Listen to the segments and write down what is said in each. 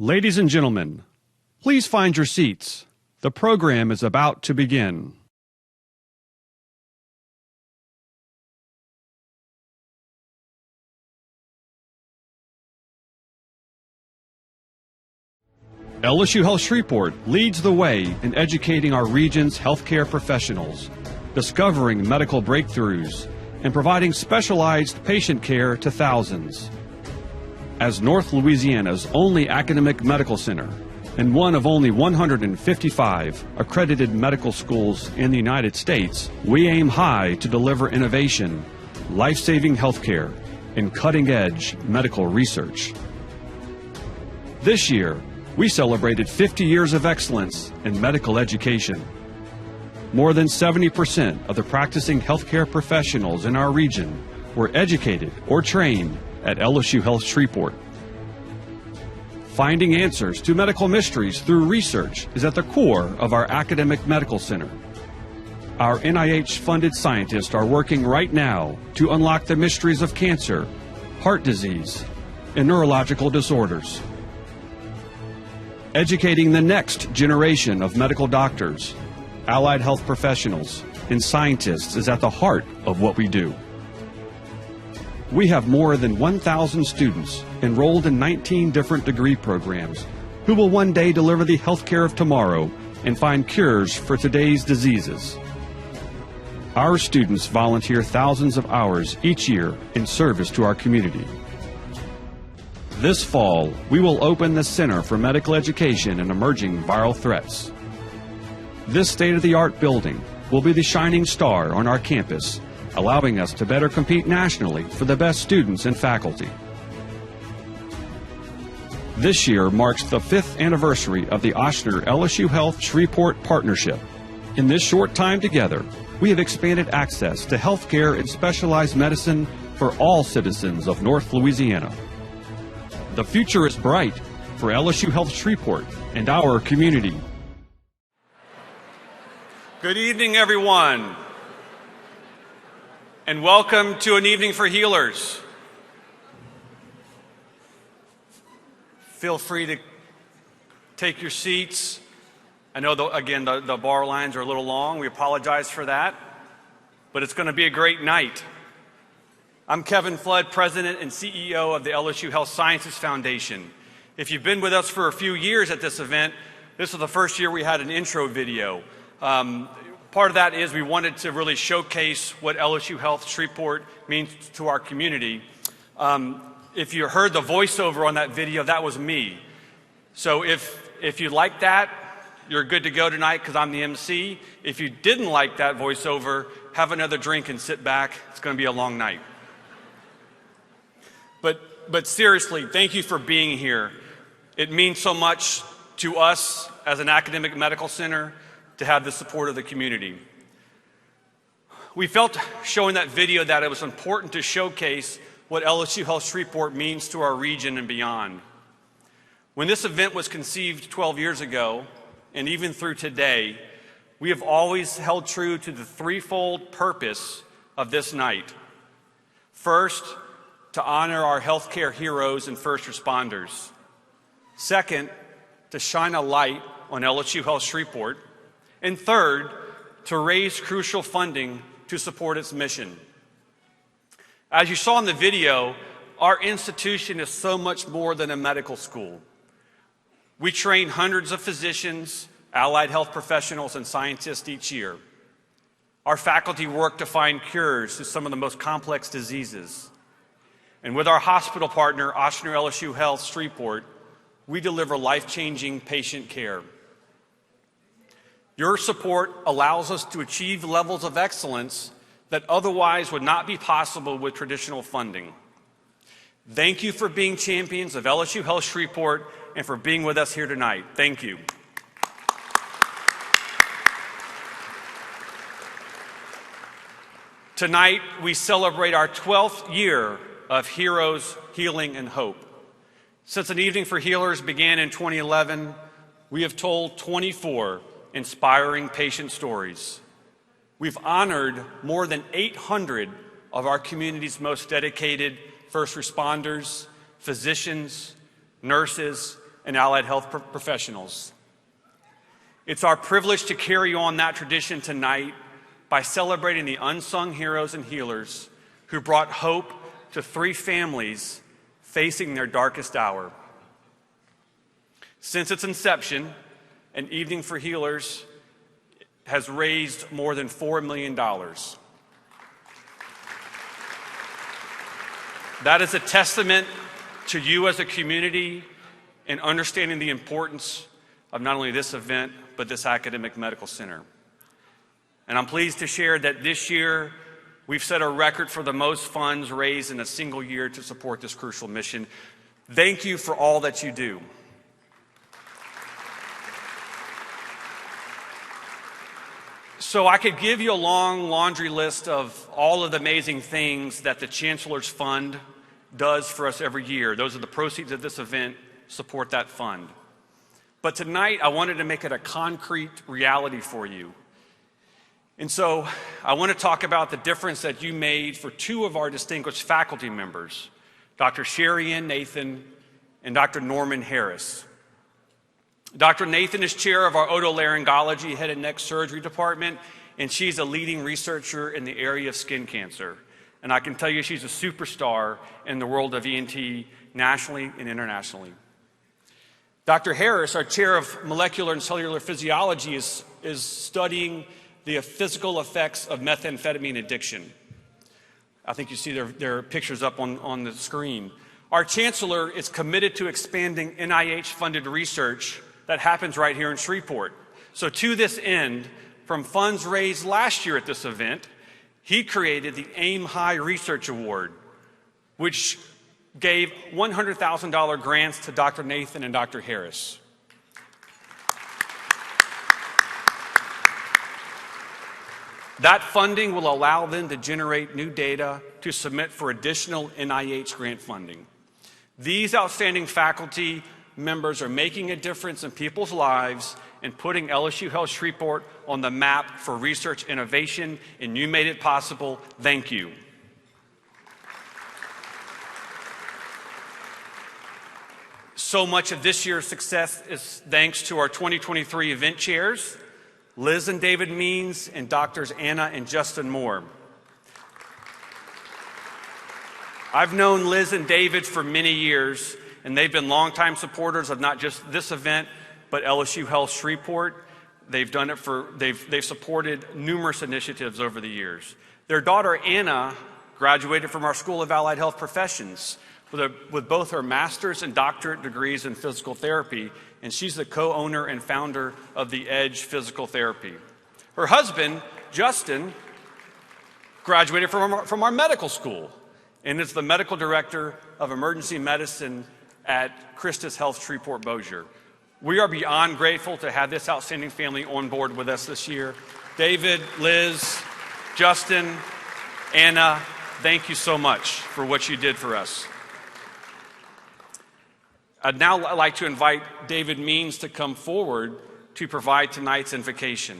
Ladies and gentlemen, please find your seats. The program is about to begin. LSU Health Shreveport leads the way in educating our region's healthcare professionals, discovering medical breakthroughs, and providing specialized patient care to thousands. As North Louisiana's only academic medical center and one of only 155 accredited medical schools in the United States, we aim high to deliver innovation, life-saving healthcare, and cutting-edge medical research. This year, we celebrated 50 years of excellence in medical education. More than 70% of the practicing healthcare professionals in our region were educated or trained at LSU Health Shreveport. Finding answers to medical mysteries through research is at the core of our academic medical center. Our NIH-funded scientists are working right now to unlock the mysteries of cancer, heart disease, and neurological disorders. Educating the next generation of medical doctors, allied health professionals, and scientists is at the heart of what we do. We have more than 1,000 students enrolled in 19 different degree programs who will one day deliver the healthcare of tomorrow and find cures for today's diseases. Our students volunteer thousands of hours each year in service to our community. This fall, we will open the Center for Medical Education and Emerging Viral Threats. This state-of-the-art building will be the shining star on our campus, allowing us to better compete nationally for the best students and faculty. This year marks the 5th anniversary of the Ochsner LSU Health Shreveport partnership. In this short time together, we have expanded access to healthcare and specialized medicine for all citizens of North Louisiana. The future is bright for LSU Health Shreveport and our community. Good evening, everyone, and welcome to an Evening for Healers. Feel free to take your seats. I know, again, the bar lines are a little long. We apologize for that, but it's going to be a great night. I'm Kevin Flood, President and CEO of the LSU Health Sciences Foundation. If you've been with us for a few years at this event, this was the first year we had an intro video. Part of that is we wanted to really showcase what LSU Health Shreveport means to our community. If you heard the voiceover on that video, that was me. So if you like that, you're good to go tonight because I'm the MC. If you didn't like that voiceover, have another drink and sit back. It's going to be a long night. But seriously, thank you for being here. It means so much to us as an academic medical center to have the support of the community. We felt showing that video that it was important to showcase what LSU Health Shreveport means to our region and beyond. When this event was conceived 12 years ago, and even through today, we have always held true to the threefold purpose of this night. First, to honor our healthcare heroes and first responders. Second, to shine a light on LSU Health Shreveport. And third, to raise crucial funding to support its mission. As you saw in the video, our institution is so much more than a medical school. We train hundreds of physicians, allied health professionals, and scientists each year. Our faculty work to find cures to some of the most complex diseases. And with our hospital partner, Ochsner LSU Health Shreveport, we deliver life-changing patient care. Your support allows us to achieve levels of excellence that otherwise would not be possible with traditional funding. Thank you for being champions of LSU Health Shreveport and for being with us here tonight. Thank you. Tonight, we celebrate our 12th year of Heroes, Healing, and Hope. Since An Evening for Healers began in 2011, we have told 24 inspiring patient stories. We've honored more than 800 of our community's most dedicated first responders, physicians, nurses, and allied health professionals. It's our privilege to carry on that tradition tonight by celebrating the unsung heroes and healers who brought hope to 3 families facing their darkest hour. Since its inception, An Evening for Healers has raised more than $4 million. That is a testament to you as a community in understanding the importance of not only this event, but this academic medical center. And I'm pleased to share that this year, we've set a record for the most funds raised in a single year to support this crucial mission. Thank you for all that you do. So I could give you a long laundry list of all of the amazing things that the Chancellor's Fund does for us every year. Those are the proceeds of this event, support that fund. But tonight, I wanted to make it a concrete reality for you. And so I want to talk about the difference that you made for 2 of our distinguished faculty members, Dr. Sherry Ann Nathan and Dr. Norman Harris. Dr. Nathan is chair of our otolaryngology head and neck surgery department, and she's a leading researcher in the area of skin cancer. And I can tell you she's a superstar in the world of ENT nationally and internationally. Dr. Harris, our chair of molecular and cellular physiology, is studying the physical effects of methamphetamine addiction. I think you see their pictures up on the screen. Our chancellor is committed to expanding NIH-funded research that happens right here in Shreveport. So to this end, from funds raised last year at this event, he created the Aim High Research Award, which gave $100,000 grants to Dr. Nathan and Dr. Harris. That funding will allow them to generate new data to submit for additional NIH grant funding. These outstanding faculty members are making a difference in people's lives and putting LSU Health Shreveport on the map for research innovation, and you made it possible. Thank you. So much of this year's success is thanks to our 2023 event chairs, Liz and David Means, and Doctors Anna and Justin Moore. I've known Liz and David for many years, and they've been longtime supporters of not just this event, but LSU Health Shreveport. They've supported numerous initiatives over the years. Their daughter Anna graduated from our School of Allied Health Professions with both her master's and doctorate degrees in physical therapy, and she's the co-owner and founder of the Edge Physical Therapy. Her husband, Justin, graduated from our medical school and is the medical director of emergency medicine at Christus Health Shreveport Bossier. We are beyond grateful to have this outstanding family on board with us this year. David, Liz, Justin, Anna, thank you so much for what you did for us. I'd now like to invite David Means to come forward to provide tonight's invocation.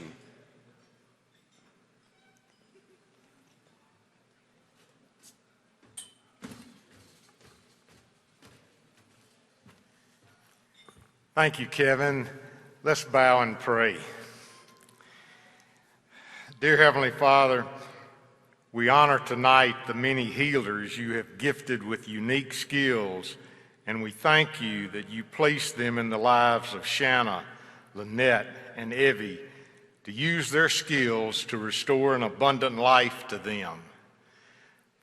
Thank you, Kevin. Let's bow and pray. Dear Heavenly Father, we honor tonight the many healers you have gifted with unique skills, and we thank you that you placed them in the lives of Shanna, Lynette, and Evie to use their skills to restore an abundant life to them.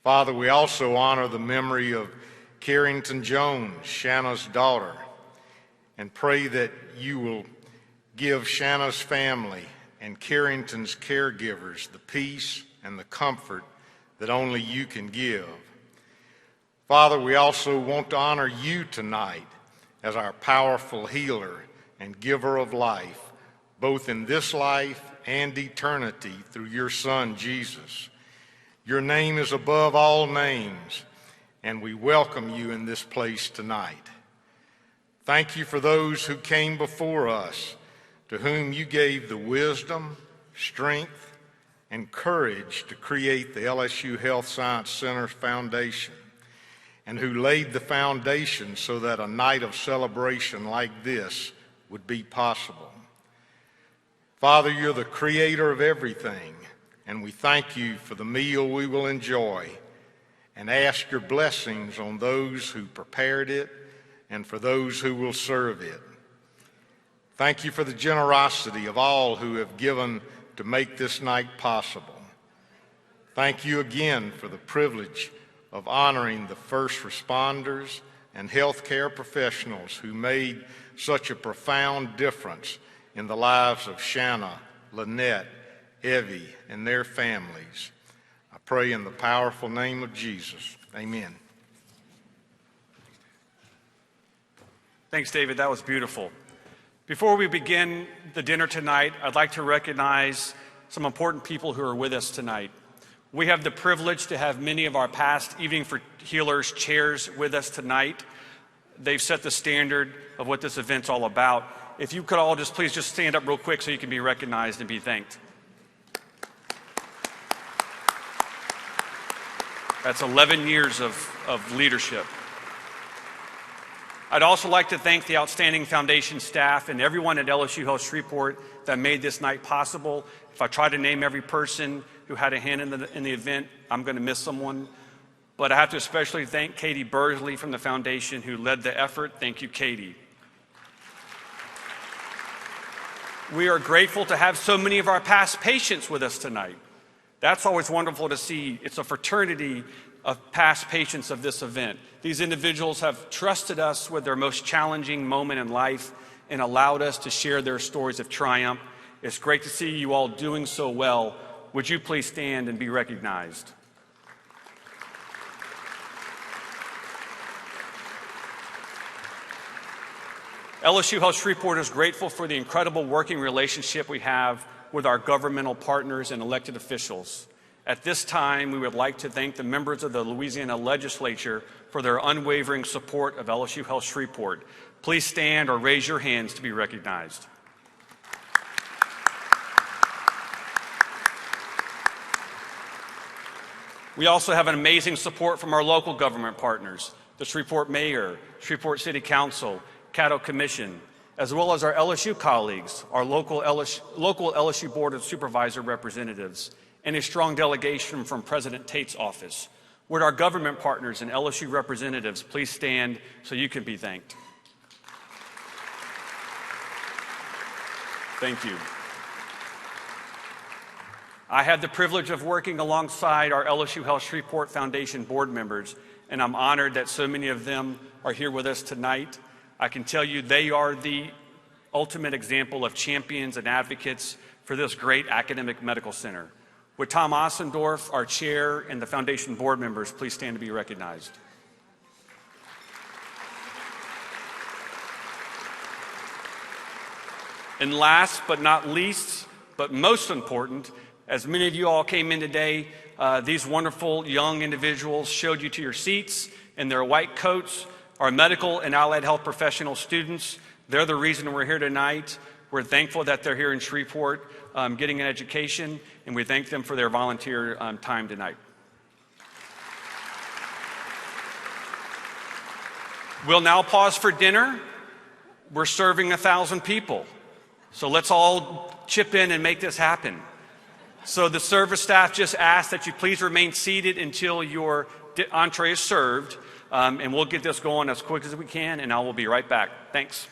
Father, we also honor the memory of Carrington Jones, Shanna's daughter, and pray that you will give Shanna's family and Carrington's caregivers the peace and the comfort that only you can give. Father, we also want to honor you tonight as our powerful healer and giver of life, both in this life and eternity through your Son, Jesus. Your name is above all names, and we welcome you in this place tonight. Thank you for those who came before us, to whom you gave the wisdom, strength, and courage to create the LSU Health Science Center Foundation. and who laid the foundation so that a night of celebration like this would be possible. Father, you're the creator of everything, and we thank you for the meal we will enjoy and ask your blessings on those who prepared it and for those who will serve it. Thank you for the generosity of all who have given to make this night possible. Thank you again for the privilege of honoring the first responders and healthcare professionals who made such a profound difference in the lives of Shanna, Lynette, Evie, and their families. I pray in the powerful name of Jesus. Amen. Thanks, David. That was beautiful. Before we begin the dinner tonight, I'd like to recognize some important people who are with us tonight. We have the privilege to have many of our past Evening for Healers chairs with us tonight. They've set the standard of what this event's all about. If you could all please stand up real quick so you can be recognized and be thanked. That's 11 years of leadership. I'd also like to thank the outstanding foundation staff and everyone at LSU Health Shreveport that made this night possible. If I try to name every person who had a hand in the event, I'm going to miss someone. But I have to especially thank Katie Bursley from the foundation who led the effort. Thank you, Katie. We are grateful to have so many of our past patients with us tonight. That's always wonderful to see. It's a fraternity of past patients of this event. These individuals have trusted us with their most challenging moment in life and allowed us to share their stories of triumph. It's great to see you all doing so well. Would you please stand and be recognized? LSU Health Shreveport is grateful for the incredible working relationship we have with our governmental partners and elected officials. At this time, we would like to thank the members of the Louisiana Legislature for their unwavering support of LSU Health Shreveport. Please stand or raise your hands to be recognized. We also have an amazing support from our local government partners, the Shreveport Mayor, Shreveport City Council, Caddo Commission, as well as our LSU colleagues, our local LSU Board of Supervisor representatives, and a strong delegation from President Tate's office. Would our government partners and LSU representatives please stand so you can be thanked? Thank you. I had the privilege of working alongside our LSU Health Shreveport Foundation board members, and I'm honored that so many of them are here with us tonight. I can tell you they are the ultimate example of champions and advocates for this great academic medical center. Would Tom Ossendorf, our chair, and the foundation board members please stand to be recognized? And last but not least, but most important, as many of you all came in today, these wonderful young individuals showed you to your seats in their white coats. Our medical and allied health professional students, they're the reason we're here tonight. We're thankful that they're here in Shreveport getting an education, and we thank them for their volunteer time tonight. We'll now pause for dinner. We're serving 1,000 people, so let's all chip in and make this happen. So the service staff just asked that you please remain seated until your entree is served, and we'll get this going as quick as we can, and I will be right back. Thanks.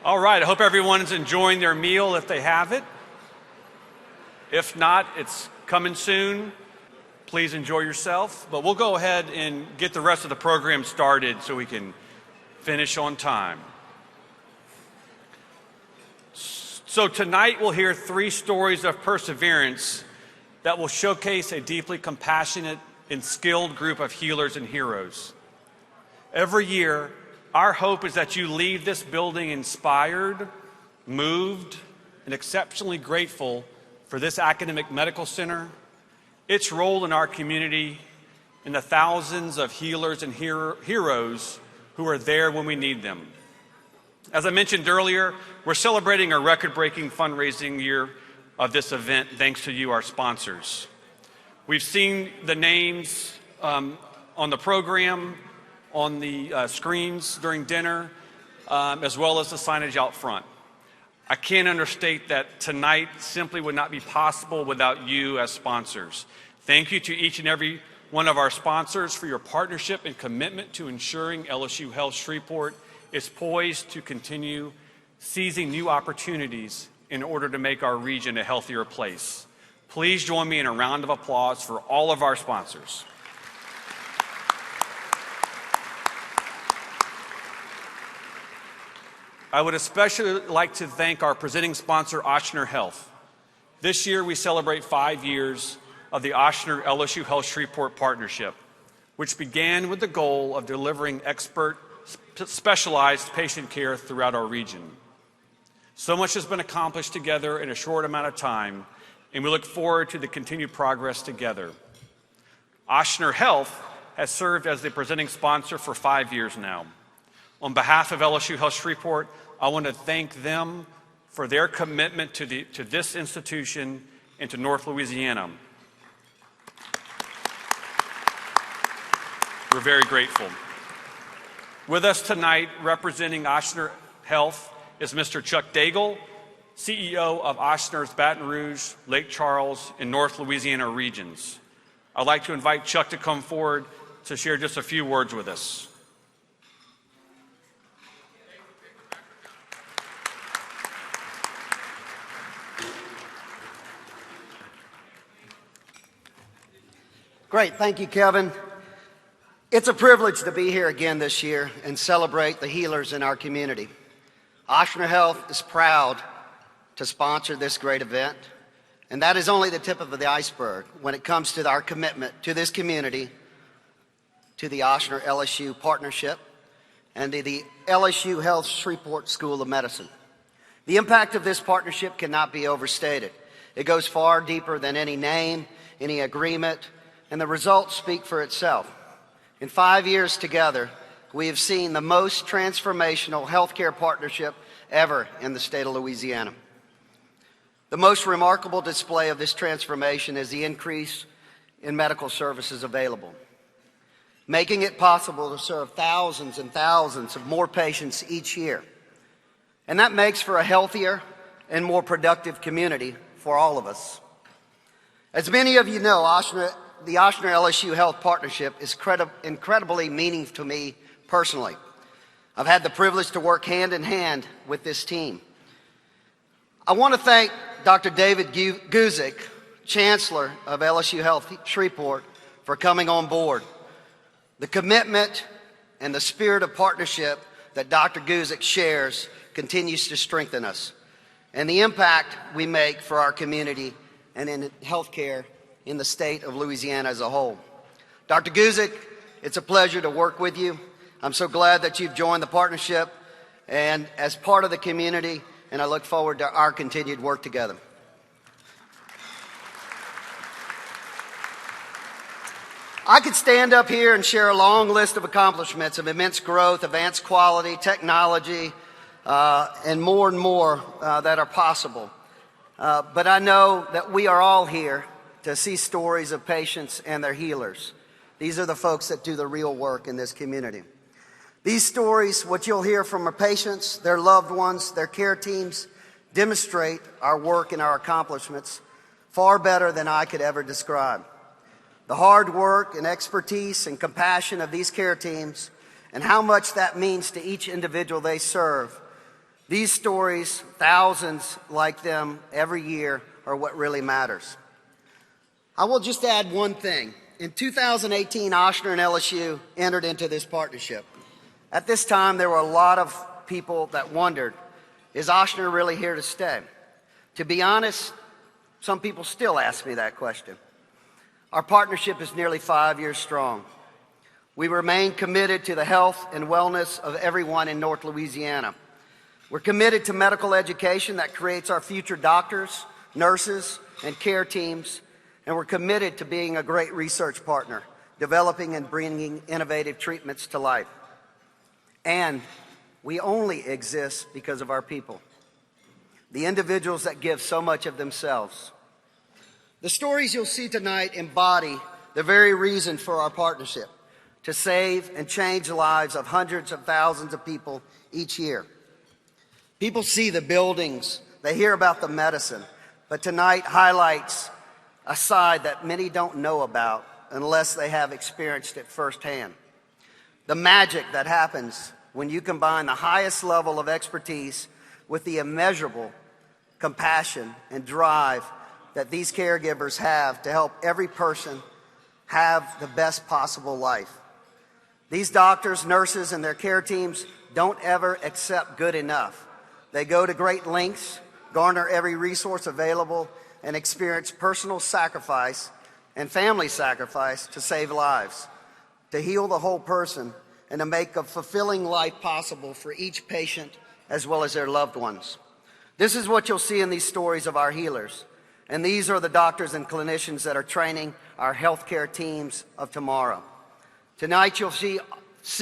All right, I hope everyone's enjoying their meal if they have it. If not, it's coming soon. Please enjoy yourself. But we'll go ahead and get the rest of the program started so we can finish on time. So tonight we'll hear 3 stories of perseverance that will showcase a deeply compassionate and skilled group of healers and heroes. Every year, our hope is that you leave this building inspired, moved, and exceptionally grateful for this academic medical center, its role in our community, and the thousands of healers and heroes who are there when we need them. As I mentioned earlier, we're celebrating a record-breaking fundraising year of this event thanks to you, our sponsors. We've seen the names on the program, on the screens during dinner, as well as the signage out front. I can't understate that tonight simply would not be possible without you as sponsors. Thank you to each and every one of our sponsors for your partnership and commitment to ensuring LSU Health Shreveport is poised to continue seizing new opportunities in order to make our region a healthier place. Please join me in a round of applause for all of our sponsors. I would especially like to thank our presenting sponsor, LSU Health. This year, we celebrate 5 years of the LSU Health Shreveport partnership, which began with the goal of delivering specialized patient care throughout our region. So much has been accomplished together in a short amount of time, and we look forward to the continued progress together. LSU Health has served as the presenting sponsor for 5 years now. On behalf of LSU Health Shreveport, I want to thank them for their commitment to this institution and to North Louisiana. We're very grateful. With us tonight, representing LSU Health, is Mr. Chuck Daigle, CEO of LSU's Baton Rouge, Lake Charles, and North Louisiana regions. I'd like to invite Chuck to come forward to share just a few words with us. Great, thank you, Kevin. It's a privilege to be here again this year and celebrate the healers in our community. LSU Health is proud to sponsor this great event, and that is only the tip of the iceberg when it comes to our commitment to this community, to the LSU partnership, and to the LSU Health Shreveport School of Medicine. The impact of this partnership cannot be overstated. It goes far deeper than any name, any agreement, and the results speak for itself. In 5 years together, we have seen the most transformational healthcare partnership ever in the state of Louisiana. The most remarkable display of this transformation is the increase in medical services available, making it possible to serve thousands and thousands of more patients each year. And that makes for a healthier and more productive community for all of us. As many of you know, the LSU Health Partnership is incredibly meaningful to me personally. I've had the privilege to work hand in hand with this team. I want to thank Dr. David Guzik, Chancellor of LSU Health Shreveport, for coming on board. The commitment and the spirit of partnership that Dr. Guzik shares continues to strengthen us, and the impact we make for our community and in healthcare in the state of Louisiana as a whole. Dr. Guzik, it's a pleasure to work with you. I'm so glad that you've joined the partnership and as part of the community, and I look forward to our continued work together. I could stand up here and share a long list of accomplishments of immense growth, advanced quality, technology, and more that are possible. But I know that we are all here to see stories of patients and their healers. These are the folks that do the real work in this community. These stories, what you'll hear from our patients, their loved ones, their care teams, demonstrate our work and our accomplishments far better than I could ever describe. The hard work and expertise and compassion of these care teams and how much that means to each individual they serve These stories, thousands like them every year, are what really matters. I will just add one thing. In 2018, Ochsner and LSU entered into this partnership. At this time, there were a lot of people that wondered, is Ochsner really here to stay? To be honest, some people still ask me that question. Our partnership is nearly 5 years strong. We remain committed to the health and wellness of everyone in North Louisiana. We're committed to medical education that creates our future doctors, nurses, and care teams, and we're committed to being a great research partner, developing and bringing innovative treatments to life. And we only exist because of our people, the individuals that give so much of themselves. The stories you'll see tonight embody the very reason for our partnership, to save and change the lives of hundreds of thousands of people each year. People see the buildings, they hear about the medicine, but tonight highlights a side that many don't know about unless they have experienced it firsthand. The magic that happens when you combine the highest level of expertise with the immeasurable compassion and drive that these caregivers have to help every person have the best possible life. These doctors, nurses, and their care teams don't ever accept good enough. They go to great lengths, garner every resource available, and experience personal sacrifice and family sacrifice to save lives, to heal the whole person, and to make a fulfilling life possible for each patient as well as their loved ones. This is what you'll see in these stories of our healers. And these are the doctors and clinicians that are training our healthcare teams of tomorrow. Tonight you'll see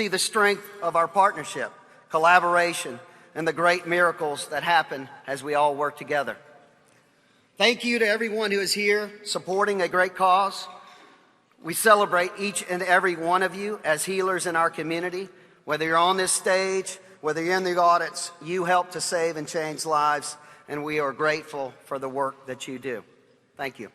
the strength of our partnership, collaboration, and the great miracles that happen as we all work together. Thank you to everyone who is here supporting a great cause. We celebrate each and every one of you as healers in our community. Whether you're on this stage, whether you're in the audits, you help to save and change lives, and we are grateful for the work that you do. Thank you.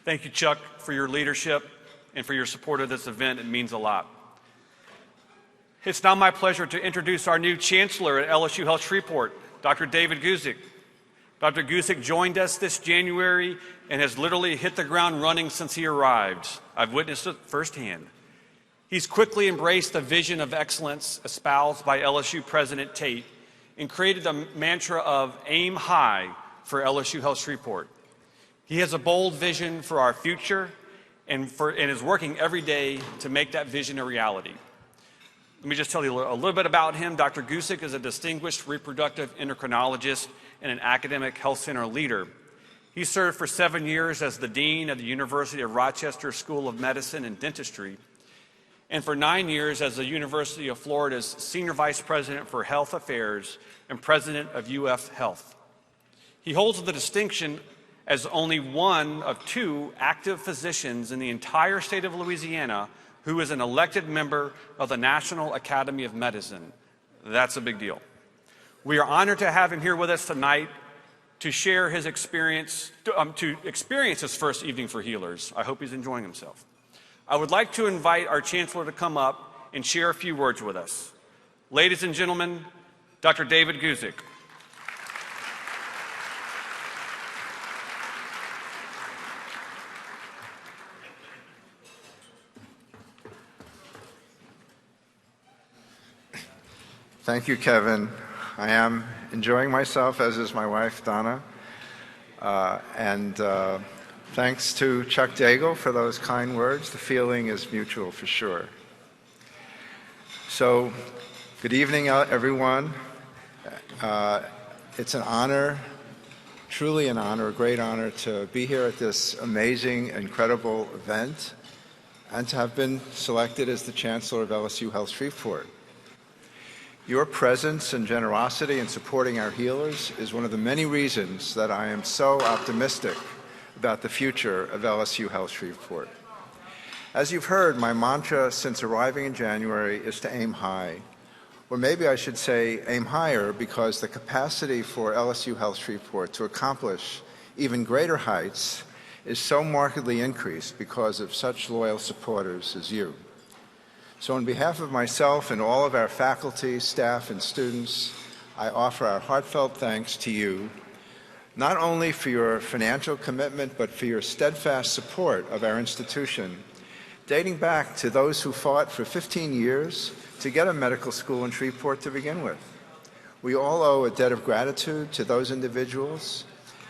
Thank you, Chuck, for your leadership and for your support of this event. It means a lot. It's now my pleasure to introduce our new chancellor at LSU Health Shreveport, Dr. David Guzik. Dr. Guzik joined us this January and has literally hit the ground running since he arrived. I've witnessed it firsthand. He's quickly embraced the vision of excellence espoused by LSU President Tate and created the mantra of aim high for LSU Health Shreveport. He has a bold vision for our future and is working every day to make that vision a reality. Let me just tell you a little bit about him. Dr. Guzik is a distinguished reproductive endocrinologist and an academic health center leader. He served for 7 years as the dean of the University of Rochester School of Medicine and Dentistry, and for 9 years as the University of Florida's senior vice president for health affairs and president of UF Health. He holds the distinction as only one of 2 active physicians in the entire state of Louisiana who is an elected member of the National Academy of Medicine. That's a big deal. We are honored to have him here with us tonight to share his experience, to experience his first evening for healers. I hope he's enjoying himself. I would like to invite our chancellor to come up and share a few words with us. Ladies and gentlemen, Dr. David Guzik. Thank you, Kevin. I am enjoying myself, as is my wife, Donna. Thanks to Chuck Daigle for those kind words. The feeling is mutual for sure. So, good evening, everyone. It's an honor, truly an honor, a great honor to be here at this amazing, incredible event and to have been selected as the Chancellor of LSU Health Shreveport. Your presence and generosity in supporting our healers is one of the many reasons that I am so optimistic about the future of LSU Health Shreveport. As you've heard, my mantra since arriving in January is to aim high. Or maybe I should say aim higher, because the capacity for LSU Health Shreveport to accomplish even greater heights is so markedly increased because of such loyal supporters as you. So on behalf of myself and all of our faculty, staff, and students, I offer our heartfelt thanks to you, not only for your financial commitment, but for your steadfast support of our institution, dating back to those who fought for 15 years to get a medical school in Shreveport to begin with. We all owe a debt of gratitude to those individuals,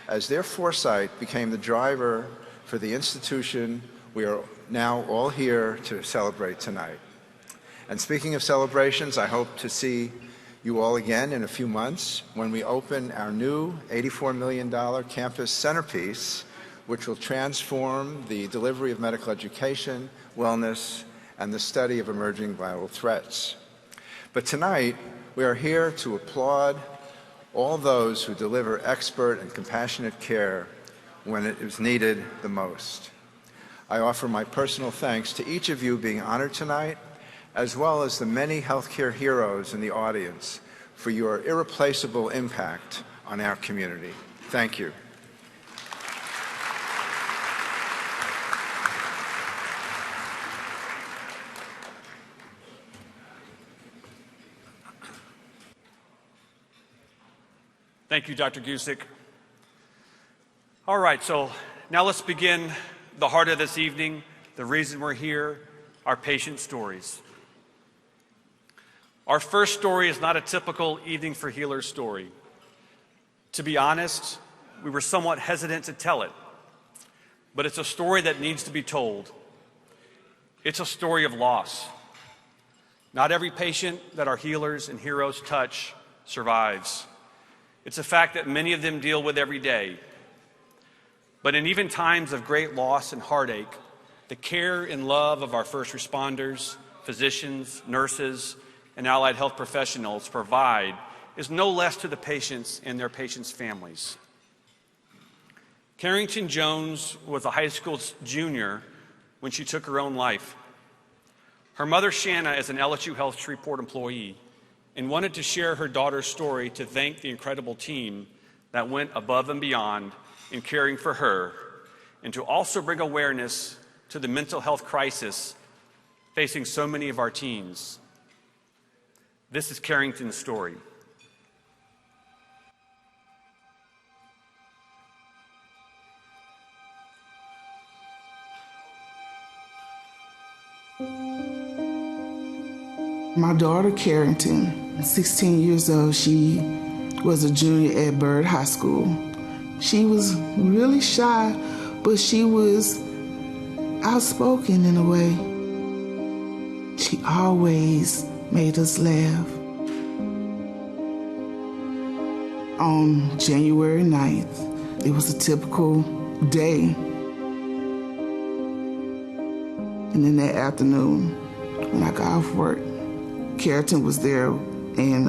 as their foresight became the driver for the institution we are now all here to celebrate tonight. And speaking of celebrations, I hope to see you all again in a few months when we open our new $84 million campus centerpiece, which will transform the delivery of medical education, wellness, and the study of emerging viral threats. But tonight, we are here to applaud all those who deliver expert and compassionate care when it is needed the most. I offer my personal thanks to each of you being honored tonight, as well as the many healthcare heroes in the audience, for your irreplaceable impact on our community. Thank you. Thank you, Dr. Gusick. All right, so now let's begin the heart of this evening, the reason we're here, our patient stories. Our first story is not a typical Evening for Healers story. To be honest, we were somewhat hesitant to tell it, but it's a story that needs to be told. It's a story of loss. Not every patient that our healers and heroes touch survives. It's a fact that many of them deal with every day. But in even times of great loss and heartache, the care and love of our first responders, physicians, nurses, and allied health professionals provide is no less to the patients and their patients' families. Carrington Jones was a high school junior when she took her own life. Her mother, Shanna, is an LSU Health Shreveport employee and wanted to share her daughter's story to thank the incredible team that went above and beyond in caring for her, and to also bring awareness to the mental health crisis facing so many of our teens. This is Carrington's story. My daughter, Carrington, 16 years old, she was a junior at Byrd High School. She was really shy, but she was outspoken in a way. She always made us laugh. On January 9th, it was a typical day. And in that afternoon, when I got off work, Carrington was there, and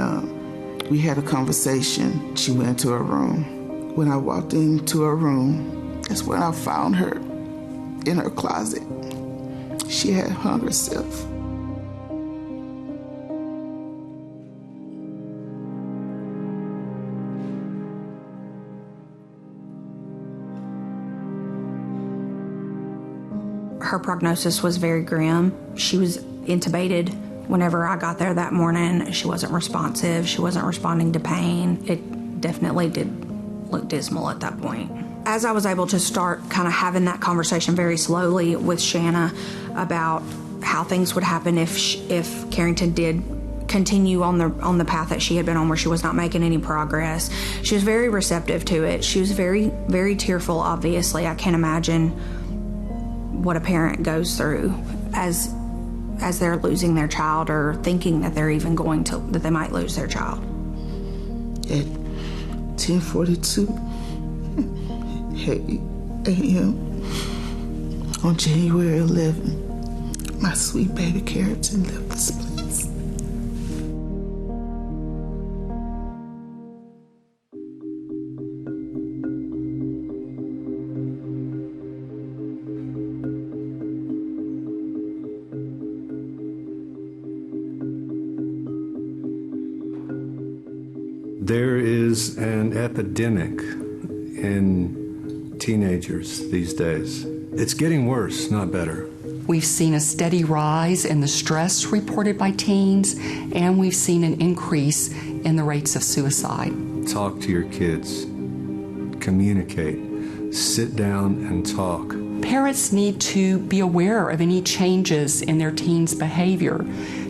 we had a conversation. She went into her room. When I walked into her room, that's when I found her in her closet. She had hung herself. Her prognosis was very grim. She was intubated. Whenever I got there that morning, she wasn't responsive. She wasn't responding to pain. It definitely did look dismal at that point. As I was able to start kind of having that conversation very slowly with Shanna about how things would happen if Carrington did continue on the path that she had been on, where she was not making any progress, she was very receptive to it. She was very, very tearful, obviously. I can't imagine what a parent goes through as they're losing their child, or thinking that that they might lose their child. At 10:42 a.m. on January 11th, my sweet baby Carrington left this place. There is an epidemic in teenagers these days. It's getting worse, not better. We've seen a steady rise in the stress reported by teens, and we've seen an increase in the rates of suicide. Talk to your kids. Communicate. Sit down and talk. Parents need to be aware of any changes in their teens' behavior,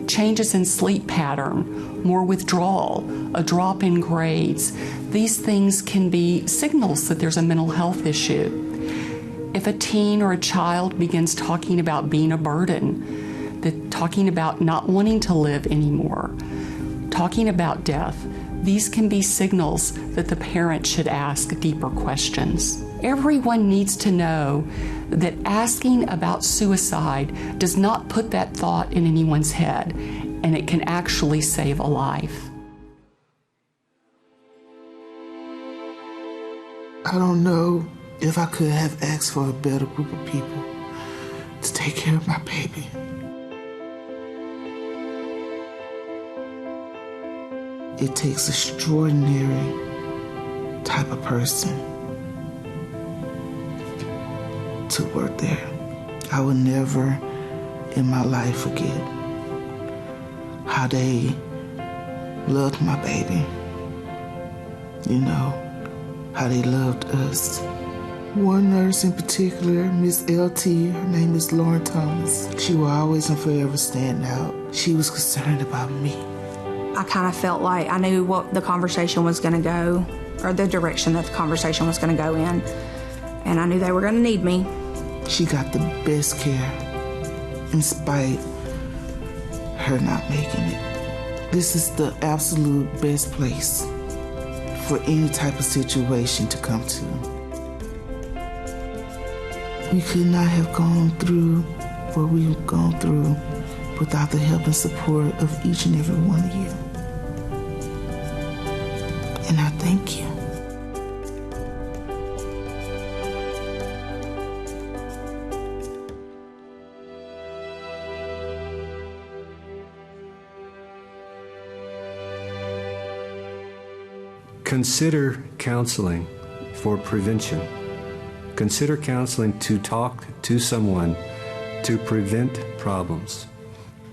changes in sleep pattern, more withdrawal, a drop in grades. These things can be signals that there's a mental health issue. If a teen or a child begins talking about being a burden, talking about not wanting to live anymore, talking about death, these can be signals that the parent should ask deeper questions. Everyone needs to know that asking about suicide does not put that thought in anyone's head, and it can actually save a life. I don't know if I could have asked for a better group of people to take care of my baby. It takes extraordinary type of person to work there. I will never in my life forget how they loved my baby. You know, how they loved us. One nurse in particular, Miss LT, her name is Lauren Thomas. She will always and forever stand out. She was concerned about me. I kind of felt like I knew what the conversation was going to go, or the direction that the conversation was going to go in, and I knew they were going to need me. She got the best care, in spite her not making it. This is the absolute best place for any type of situation to come to. We could not have gone through what we've gone through without the help and support of each and every one of you. And I thank you. Consider counseling for prevention. Consider counseling to talk to someone to prevent problems.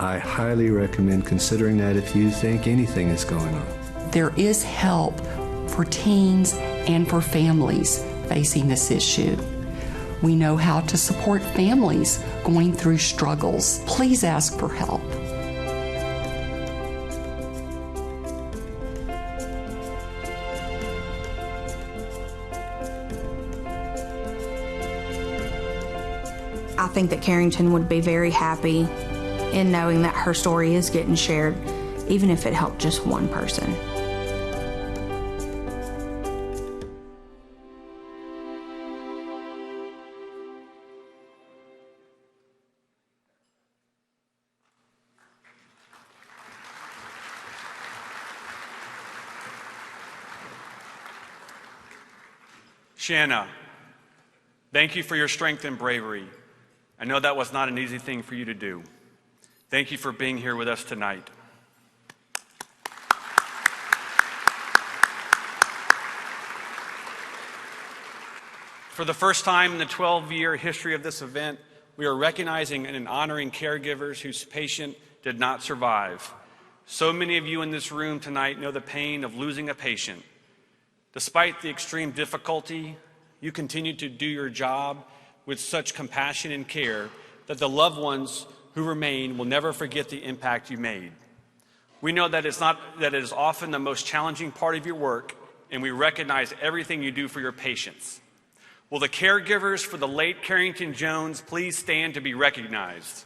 I highly recommend considering that if you think anything is going on. There is help for teens and for families facing this issue. We know how to support families going through struggles. Please ask for help. I think that Carrington would be very happy in knowing that her story is getting shared, even if it helped just one person. Shanna, thank you for your strength and bravery. I know that was not an easy thing for you to do. Thank you for being here with us tonight. For the first time in the 12-year history of this event, we are recognizing and honoring caregivers whose patient did not survive. So many of you in this room tonight know the pain of losing a patient. Despite the extreme difficulty, you continue to do your job with such compassion and care that the loved ones who remain will never forget the impact you made. We know that it is often the most challenging part of your work, and we recognize everything you do for your patients. Will the caregivers for the late Carrington Jones please stand to be recognized?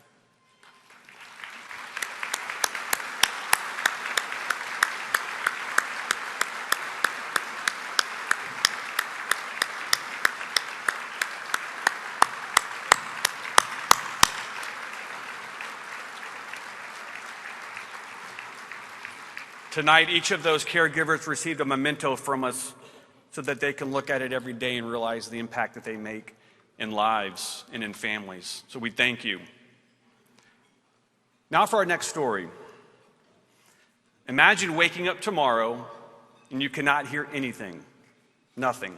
Tonight, each of those caregivers received a memento from us so that they can look at it every day and realize the impact that they make in lives and in families. So we thank you. Now for our next story. Imagine waking up tomorrow and you cannot hear anything. Nothing.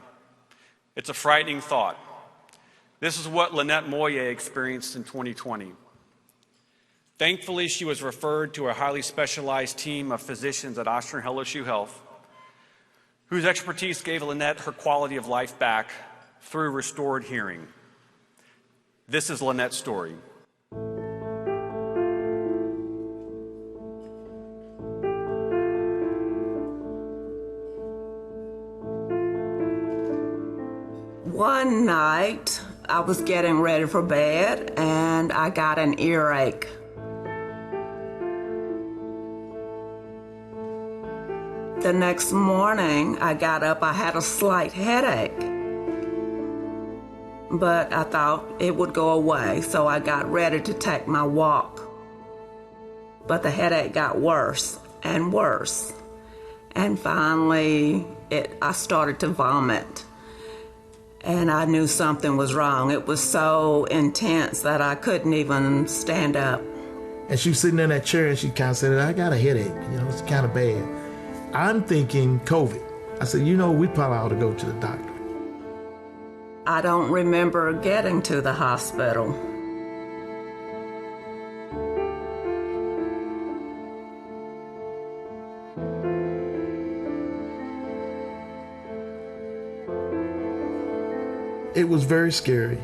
It's a frightening thought. This is what Lynette Moyer experienced in 2020. Thankfully, she was referred to a highly specialized team of physicians at Ochsner LSU Health, whose expertise gave Lynette her quality of life back through restored hearing. This is Lynette's story. One night, I was getting ready for bed and I got an earache. The next morning, I got up, I had a slight headache. But I thought it would go away, so I got ready to take my walk. But the headache got worse and worse. And finally, I started to vomit. And I knew something was wrong. It was so intense that I couldn't even stand up. And she was sitting in that chair and she kind of said, I got a headache, it's kind of bad. I'm thinking COVID. I said, we probably ought to go to the doctor. I don't remember getting to the hospital. It was very scary,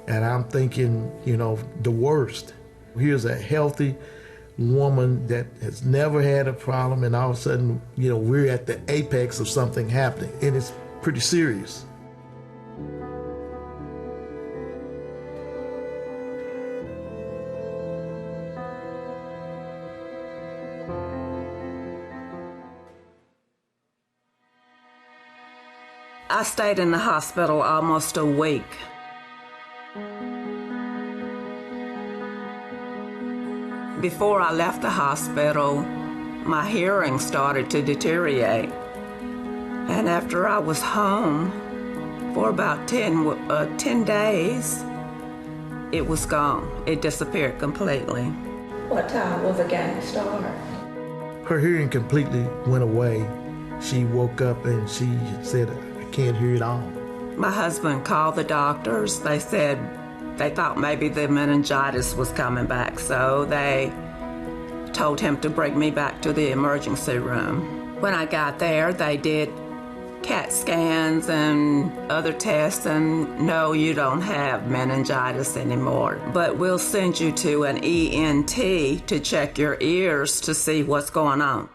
and I'm thinking, the worst. Here's a healthy woman that has never had a problem, and all of a sudden, we're at the apex of something happening, and it's pretty serious. I stayed in the hospital almost a week. Before I left the hospital, my hearing started to deteriorate. And after I was home for about 10 days, it was gone. It disappeared completely. What time was the game start? Her hearing completely went away. She woke up and she said, can't hear it all. My husband called the doctors. They said they thought maybe the meningitis was coming back, so they told him to bring me back to the emergency room. When I got there, they did CAT scans and other tests, and no, you don't have meningitis anymore, but we'll send you to an ENT to check your ears to see what's going on.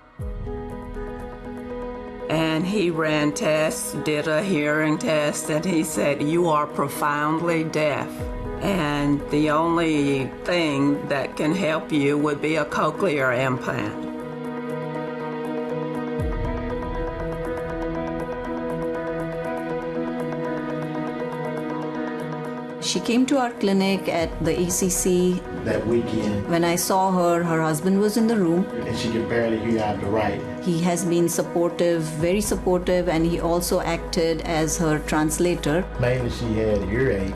And he ran tests, did a hearing test, and he said, you are profoundly deaf. And the only thing that can help you would be a cochlear implant. She came to our clinic at the ACC. That weekend. When I saw her, her husband was in the room. And she could barely hear out the right. He has been supportive, very supportive, and he also acted as her translator. Mainly she had earaches.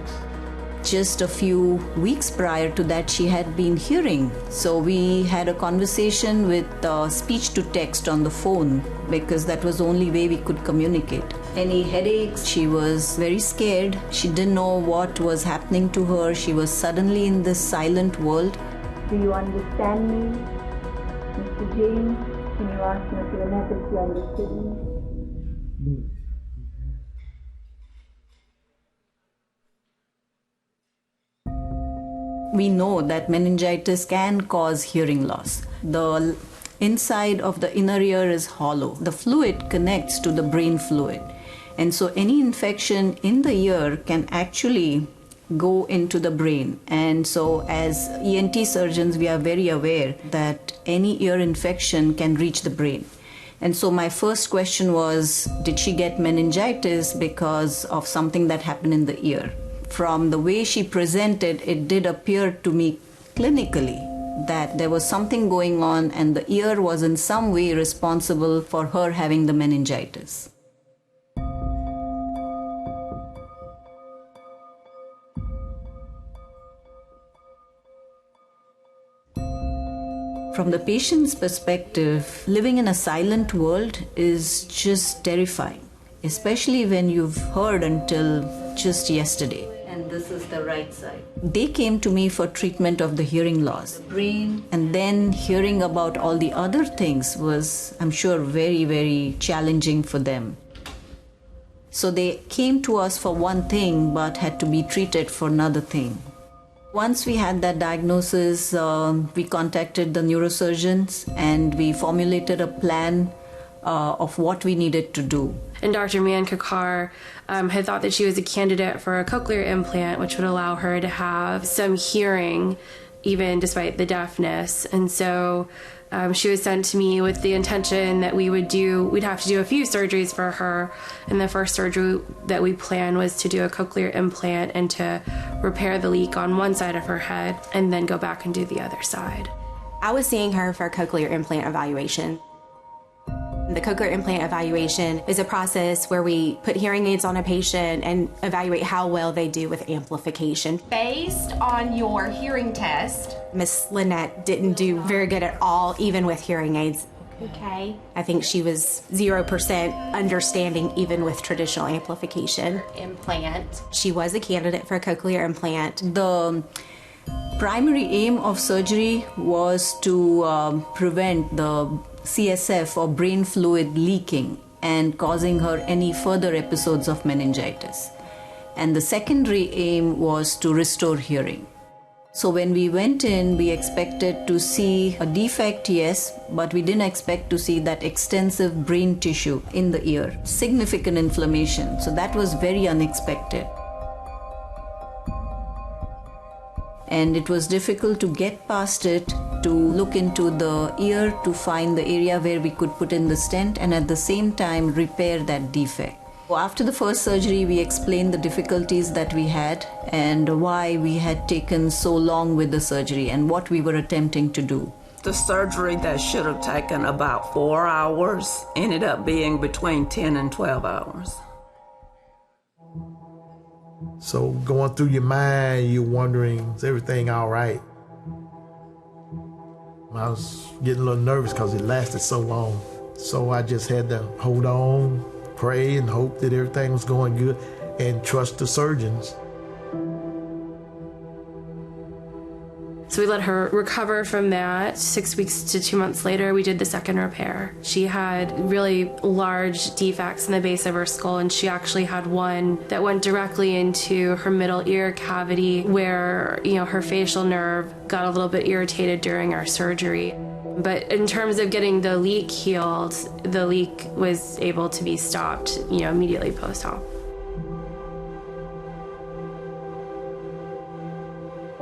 Just a few weeks prior to that, she had been hearing. So we had a conversation with speech to text on the phone because that was the only way we could communicate. Any headaches, she was very scared. She didn't know what was happening to her. She was suddenly in this silent world. Do you understand me? Mr. James, can you ask Miss Lynette if you understood me? We know that meningitis can cause hearing loss. The inside of the inner ear is hollow. The fluid connects to the brain fluid. And so any infection in the ear can actually go into the brain. And so as ENT surgeons, we are very aware that any ear infection can reach the brain. And so my first question was, did she get meningitis because of something that happened in the ear? From the way she presented, it did appear to me clinically that there was something going on and the ear was in some way responsible for her having the meningitis. From the patient's perspective, living in a silent world is just terrifying, especially when you've heard until just yesterday. And this is the right side. They came to me for treatment of the hearing loss. Brain, and then hearing about all the other things was, I'm sure, very, very challenging for them. So they came to us for one thing but had to be treated for another thing. Once we had that diagnosis, we contacted the neurosurgeons and we formulated a plan of what we needed to do. And Dr. Mankakar had thought that she was a candidate for a cochlear implant, which would allow her to have some hearing, even despite the deafness. And so she was sent to me with the intention that we'd have to do a few surgeries for her. And the first surgery that we planned was to do a cochlear implant and to repair the leak on one side of her head and then go back and do the other side. I was seeing her for a cochlear implant evaluation. The cochlear implant evaluation is a process where we put hearing aids on a patient and evaluate how well they do with amplification. Based on your hearing test, Miss Lynette didn't do very good at all, even with hearing aids. okay, I think she was 0% understanding even with traditional amplification. implant. She was a candidate for a cochlear implant. The primary aim of surgery was to prevent the CSF or brain fluid leaking and causing her any further episodes of meningitis. And the secondary aim was to restore hearing. So when we went in, we expected to see a defect, yes, but we didn't expect to see that extensive brain tissue in the ear, significant inflammation. So that was very unexpected. And it was difficult to get past it, to look into the ear to find the area where we could put in the stent and at the same time repair that defect. After the first surgery, we explained the difficulties that we had and why we had taken so long with the surgery and what we were attempting to do. The surgery that should have taken about 4 hours ended up being between 10 and 12 hours. So going through your mind, you're wondering, is everything all right? I was getting a little nervous because it lasted so long. So I just had to hold on, pray, and hope that everything was going good, and trust the surgeons. So we let her recover from that. 6 weeks to 2 months later, we did the second repair. She had really large defects in the base of her skull, and she actually had one that went directly into her middle ear cavity where, her facial nerve got a little bit irritated during our surgery. But in terms of getting the leak healed, the leak was able to be stopped, immediately post-op.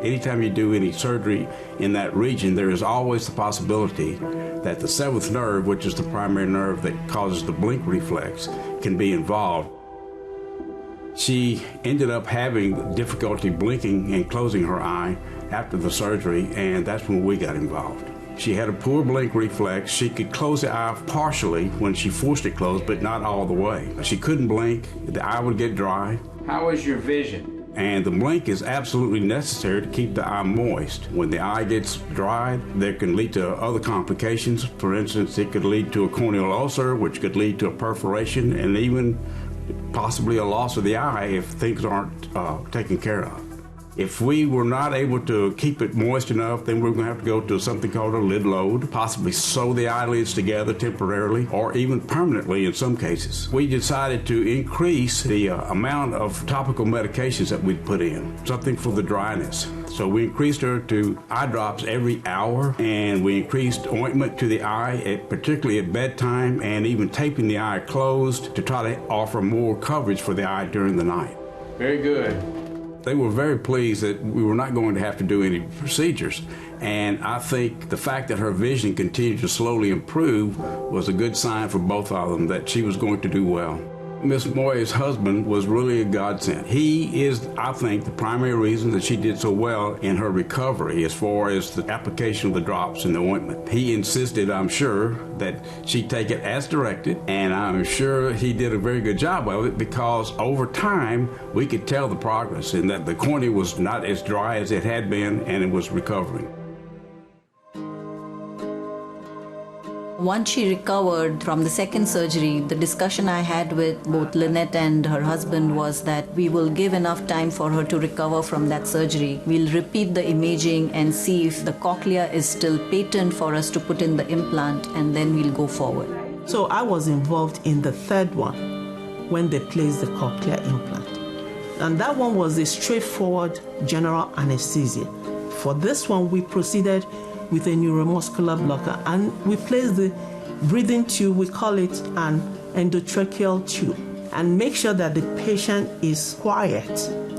Anytime you do any surgery in that region, there is always the possibility that the seventh nerve, which is the primary nerve that causes the blink reflex, can be involved. She ended up having difficulty blinking and closing her eye after the surgery, and that's when we got involved. She had a poor blink reflex. She could close the eye partially when she forced it closed, but not all the way. She couldn't blink. The eye would get dry. How is your vision? And the blink is absolutely necessary to keep the eye moist. When the eye gets dry, there can lead to other complications. For instance, it could lead to a corneal ulcer, which could lead to a perforation and even possibly a loss of the eye if things aren't taken care of. If we were not able to keep it moist enough, then we're going to have to go to something called a lid load, possibly sew the eyelids together temporarily or even permanently in some cases. We decided to increase the amount of topical medications that we'd put in, something for the dryness. So we increased her to eye drops every hour, and we increased ointment to the eye, particularly at bedtime, and even taping the eye closed to try to offer more coverage for the eye during the night. Very good. They were very pleased that we were not going to have to do any procedures. And I think the fact that her vision continued to slowly improve was a good sign for both of them that she was going to do well. Miss Moya's husband was really a godsend. He is, I think, the primary reason that she did so well in her recovery as far as the application of the drops and the ointment. He insisted, I'm sure, that she take it as directed, and I'm sure he did a very good job of it because over time we could tell the progress and that the cornea was not as dry as it had been and it was recovering. Once she recovered from the second surgery, the discussion I had with both Lynette and her husband was that we will give enough time for her to recover from that surgery. We'll repeat the imaging and see if the cochlea is still patent for us to put in the implant, and then we'll go forward. So I was involved in the third one when they placed the cochlear implant. And that one was a straightforward general anesthesia. For this one, we proceeded with a neuromuscular blocker, and we place the breathing tube, we call it an endotracheal tube, and make sure that the patient is quiet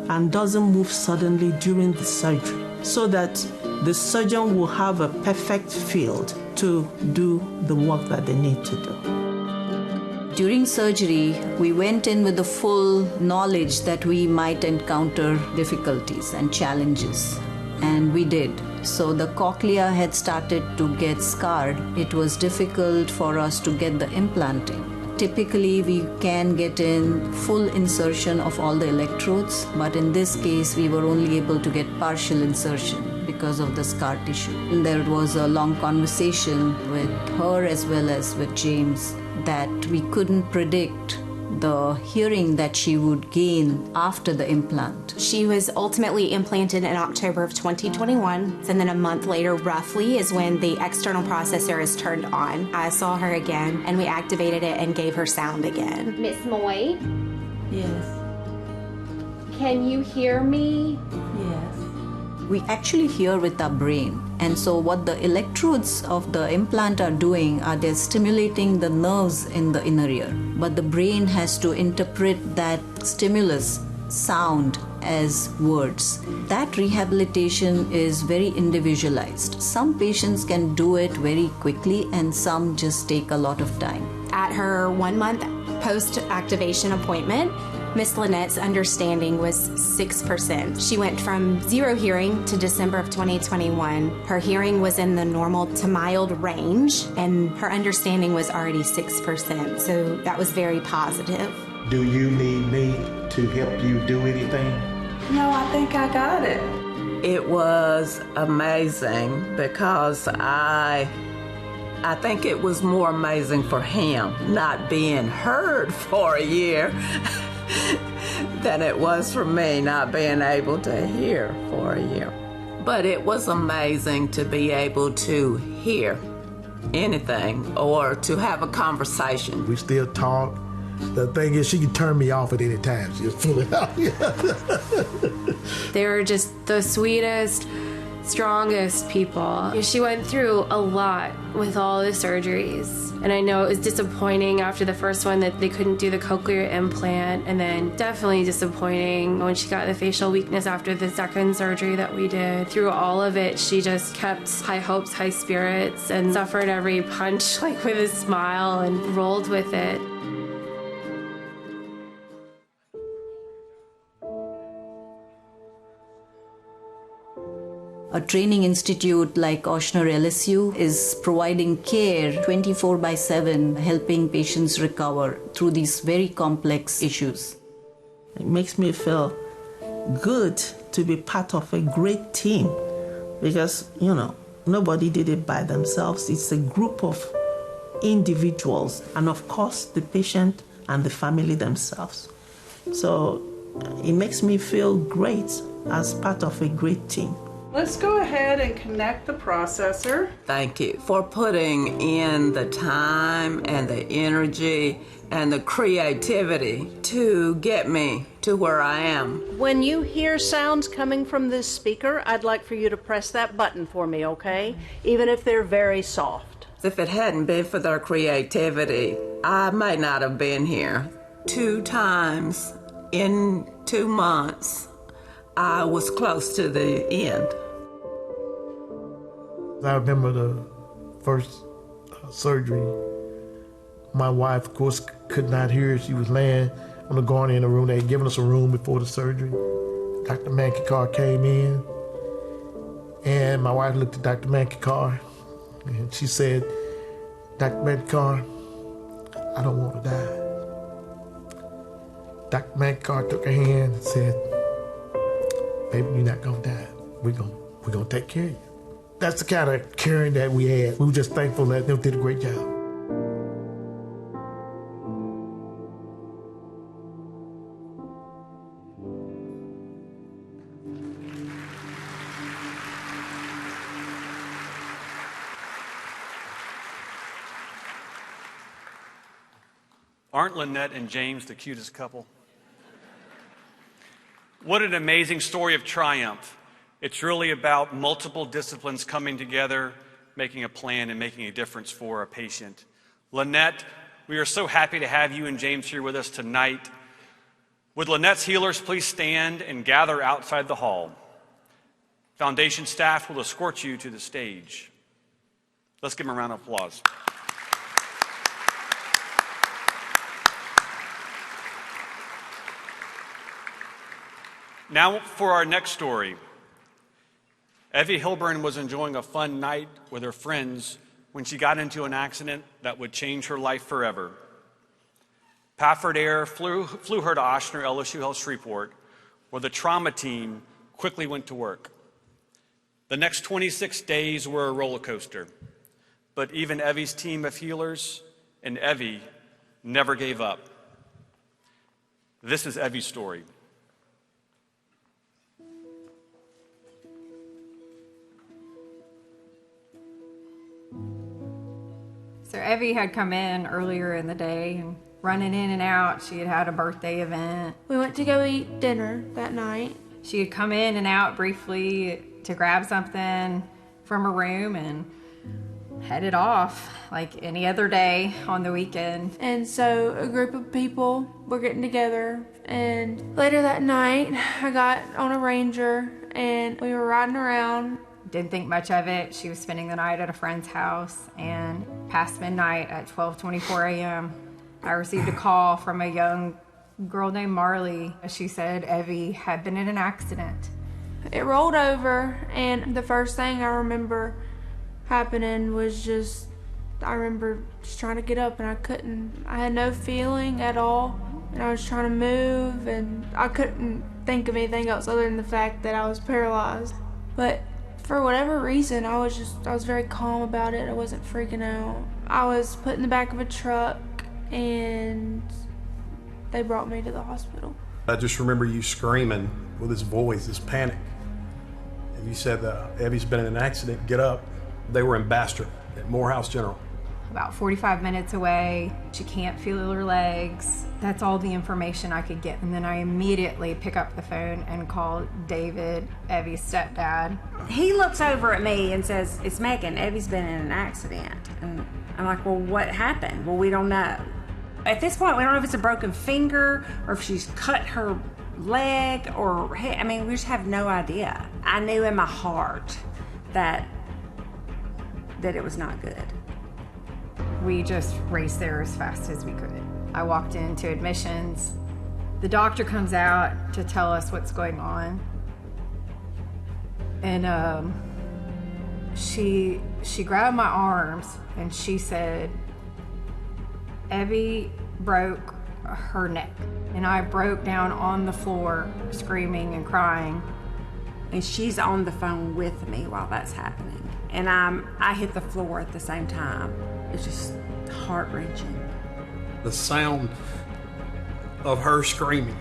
and doesn't move suddenly during the surgery, so that the surgeon will have a perfect field to do the work that they need to do. During surgery, we went in with the full knowledge that we might encounter difficulties and challenges, and we did. So the cochlea had started to get scarred. It was difficult for us to get the implant in. Typically, we can get in full insertion of all the electrodes, but in this case, we were only able to get partial insertion because of the scar tissue. And there was a long conversation with her as well as with James that we couldn't predict the hearing that she would gain after the implant. She was ultimately implanted in October of 2021, and then a month later, roughly, is when the external processor is turned on. I saw her again, and we activated it and gave her sound again. Miss Moy, Yes. can you hear me? Yes. We actually hear with our brain. And so what the electrodes of the implant are doing are they're stimulating the nerves in the inner ear. But the brain has to interpret that stimulus sound as words. That rehabilitation is very individualized. Some patients can do it very quickly and some just take a lot of time. At her 1 month post-activation appointment, Miss Lynette's understanding was 6%. She went from 0 hearing to December of 2021. Her hearing was in the normal to mild range, and her understanding was already 6%. So that was very positive. Do you need me to help you do anything? No, I think I got it. It was amazing because I think it was more amazing for him not being heard for a year than it was for me not being able to hear for a year. But it was amazing to be able to hear anything or to have a conversation. We still talk. The thing is, she can turn me off at any time. She'll pull it out. They were just the sweetest, strongest people. She went through a lot with all the surgeries. And I know it was disappointing after the first one that they couldn't do the cochlear implant, and then definitely disappointing when she got the facial weakness after the second surgery that we did. Through all of it, she just kept high hopes, high spirits, and suffered every punch like with a smile and rolled with it. A training institute like Ochsner LSU is providing care 24/7, helping patients recover through these very complex issues. It makes me feel good to be part of a great team because, nobody did it by themselves. It's a group of individuals and, of course, the patient and the family themselves. So it makes me feel great as part of a great team. Let's go ahead and connect the processor. Thank you for putting in the time and the energy and the creativity to get me to where I am. When you hear sounds coming from this speaker, I'd like for you to press that button for me, okay? Even if they're very soft. If it hadn't been for their creativity, I might not have been here. 2 times in 2 months, I was close to the end. I remember the first surgery. My wife, of course, could not hear. She was laying on the ground in the room. They had given us a room before the surgery. Dr. Mankikar came in, and my wife looked at Dr. Mankikar, and she said, "Dr. Mankikar, I don't want to die." Dr. Mankikar took her hand and said, "Baby, you're not gonna die. We're gonna take care of you." That's the kind of caring that we had. We were just thankful that they did a great job. Aren't Lynette and James the cutest couple? What an amazing story of triumph. It's really about multiple disciplines coming together, making a plan and making a difference for a patient. Lynette, we are so happy to have you and James here with us tonight. Would Lynette's healers please stand and gather outside the hall? Foundation staff will escort you to the stage. Let's give them a round of applause. Now for our next story. Evie Hilburn was enjoying a fun night with her friends when she got into an accident that would change her life forever. Pafford Air flew her to Ochsner LSU Health Shreveport, where the trauma team quickly went to work. The next 26 days were a roller coaster, but even Evie's team of healers and Evie never gave up. This is Evie's story. So Evie had come in earlier in the day and running in and out. She had had a birthday event. We went to go eat dinner that night. She had come in and out briefly to grab something from her room and headed off like any other day on the weekend. And so a group of people were getting together, and later that night I got on a Ranger and we were riding around. Didn't think much of it. She was spending the night at a friend's house, and past midnight at 12:24 a.m., I received a call from a young girl named Marley. She said Evie had been in an accident. It rolled over, and the first thing I remember happening was I remember just trying to get up, and I couldn't. I had no feeling at all, and I was trying to move, and I couldn't think of anything else other than the fact that I was paralyzed. But for whatever reason, I was very calm about it. I wasn't freaking out. I was put in the back of a truck, and they brought me to the hospital. I just remember you screaming with this voice, this panic. And you said that Evie's been in an accident, get up. They were in Bastrop at Morehouse General. About 45 minutes away. She can't feel her legs. That's all the information I could get. And then I immediately pick up the phone and call David, Evie's stepdad. He looks over at me and says, "It's Megan, Evie's been in an accident." And I'm like, "Well, what happened?" "Well, we don't know." At this point, we don't know if it's a broken finger or if she's cut her leg or, we just have no idea. I knew in my heart that it was not good. We just raced there as fast as we could. I walked into admissions. The doctor comes out to tell us what's going on. And she grabbed my arms and she said, "Evie broke her neck." And I broke down on the floor, screaming and crying. And she's on the phone with me while that's happening. And I hit the floor at the same time. It's just heart-wrenching. The sound of her screaming.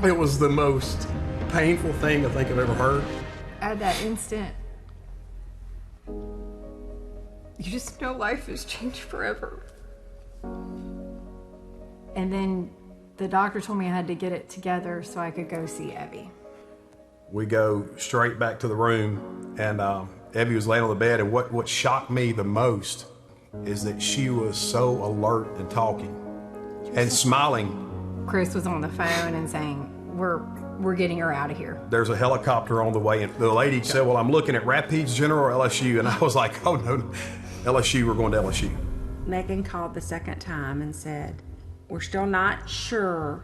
It was the most painful thing I think I've ever heard. At that instant, you just know life has changed forever. And then the doctor told me I had to get it together so I could go see Evie. We go straight back to the room, and Evie was laying on the bed, and what shocked me the most is that she was so alert and talking and smiling. Chris was on the phone and saying, we're getting her out of here. There's a helicopter on the way, and the lady said, "Well, I'm looking at Rapides General or LSU," and I was like, "Oh no, LSU, we're going to LSU." Megan called the second time and said, "We're still not sure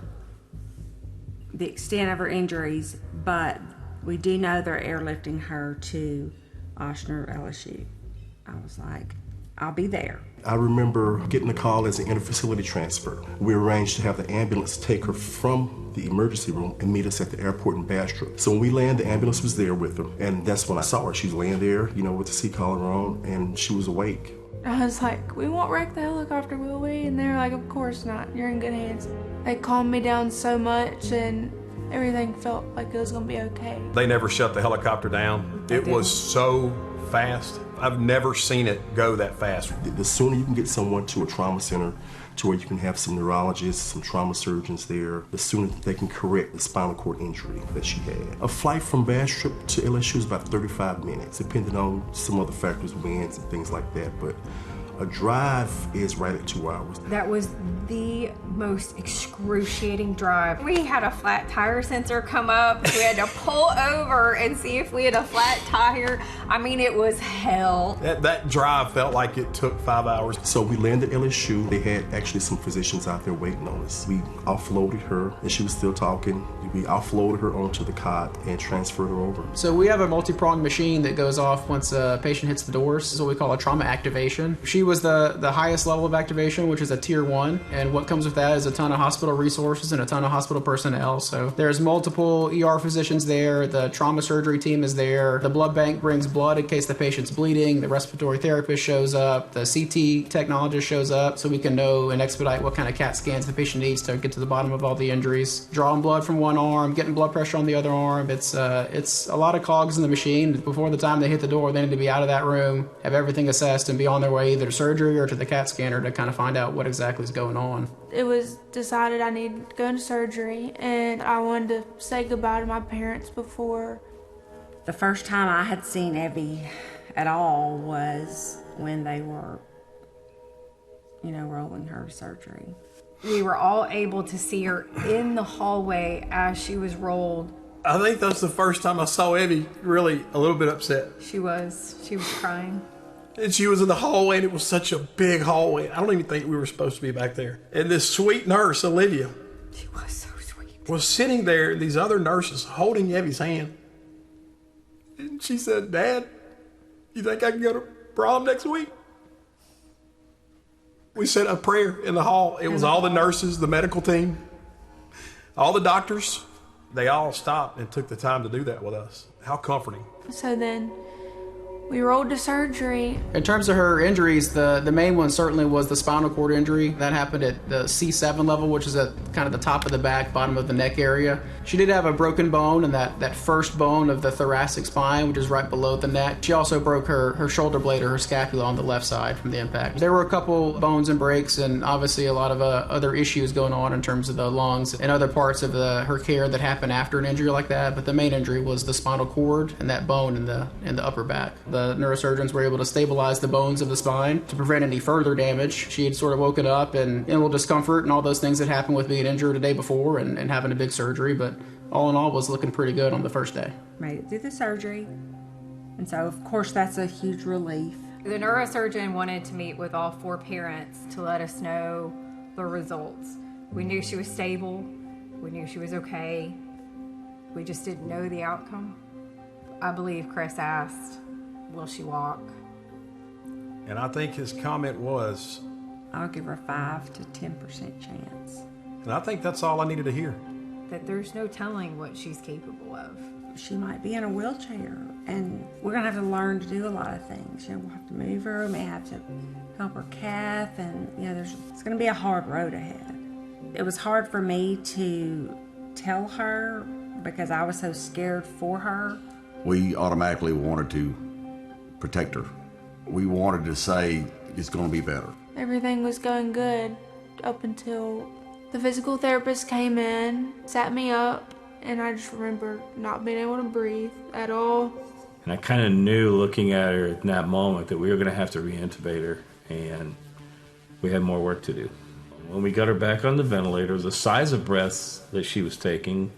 the extent of her injuries, but we do know they're airlifting her to Ochsner LSU." I was like, I'll be there. I remember getting a call as an interfacility transfer. We arranged to have the ambulance take her from the emergency room and meet us at the airport in Bastrop. So when we landed, the ambulance was there with her, and that's when I saw her. She was laying there, with the seat collar on, and she was awake. I was like, we won't wreck the helicopter, will we? And they were like, of course not. You're in good hands. They calmed me down so much, and everything felt like it was going to be okay. They never shut the helicopter down. It was so fast. I've never seen it go that fast. The sooner you can get someone to a trauma center to where you can have some neurologists, some trauma surgeons there, the sooner they can correct the spinal cord injury that she had. A flight from Bastrop to LSU is about 35 minutes, depending on some other factors, winds and things like that, but a drive is right at 2 hours. That was the most excruciating drive. We had a flat tire sensor come up. We had to pull over and see if we had a flat tire. I mean, it was hell. That drive felt like it took 5 hours. So we landed at LSU. They had actually some physicians out there waiting on us. We offloaded her, and she was still talking. We offloaded her onto the cot and transferred her over. So we have a multi-pronged machine that goes off once a patient hits the doors. This is what we call a trauma activation. She was the highest level of activation, which is a tier 1, and what comes with that is a ton of hospital resources and a ton of hospital personnel. So there's multiple ER physicians there, the trauma surgery team is there, the blood bank brings blood in case the patient's bleeding, the respiratory therapist shows up, the CT technologist shows up so we can know and expedite what kind of CAT scans the patient needs to get to the bottom of all the injuries. Drawing blood from one arm, getting blood pressure on the other arm, it's a lot of cogs in the machine. Before the time they hit the door, they need to be out of that room, have everything assessed, and be on their way either to surgery or to the CAT scanner to kind of find out what exactly is going on. It was decided I needed to go into surgery, and I wanted to say goodbye to my parents before. The first time I had seen Evie at all was when they were, rolling her to surgery. We were all able to see her in the hallway as she was rolled. I think that's the first time I saw Evie really a little bit upset. She was crying. And she was in the hallway, and it was such a big hallway. I don't even think we were supposed to be back there. And this sweet nurse, Olivia, she was so sweet, was sitting there, and these other nurses holding Evie's hand. And she said, "Dad, you think I can go to prom next week?" We said a prayer in the hall. It was all the nurses, the medical team, all the doctors. They all stopped and took the time to do that with us. How comforting. So then we rolled to surgery. In terms of her injuries, the main one certainly was the spinal cord injury. That happened at the C7 level, which is at kind of the top of the back, bottom of the neck area. She did have a broken bone in that first bone of the thoracic spine, which is right below the neck. She also broke her shoulder blade or her scapula on the left side from the impact. There were a couple bones and breaks, and obviously a lot of other issues going on in terms of the lungs and other parts of her care that happened after an injury like that. But the main injury was the spinal cord and that bone in the upper back. The neurosurgeons were able to stabilize the bones of the spine to prevent any further damage. She had sort of woken up and in a little discomfort and all those things that happened with being injured the day before and having a big surgery, but all in all was looking pretty good on the first day. Made it through the surgery, and so of course that's a huge relief. The neurosurgeon wanted to meet with all 4 parents to let us know the results. We knew she was stable, we knew she was okay, we just didn't know the outcome. I believe Chris asked, "Will she walk?" And I think his comment was, "I'll give her a 5 to 10% chance." And I think that's all I needed to hear. That there's no telling what she's capable of. She might be in a wheelchair, and we're going to have to learn to do a lot of things. We'll have to move her, we may have to help her cath, and it's going to be a hard road ahead. It was hard for me to tell her because I was so scared for her. We automatically wanted to protect her. We wanted to say it's going to be better. Everything was going good up until the physical therapist came in, sat me up, and I just remember not being able to breathe at all. And I kind of knew looking at her at that moment that we were going to have to re-intubate her, and we had more work to do. When we got her back on the ventilator, the size of breaths that she was taking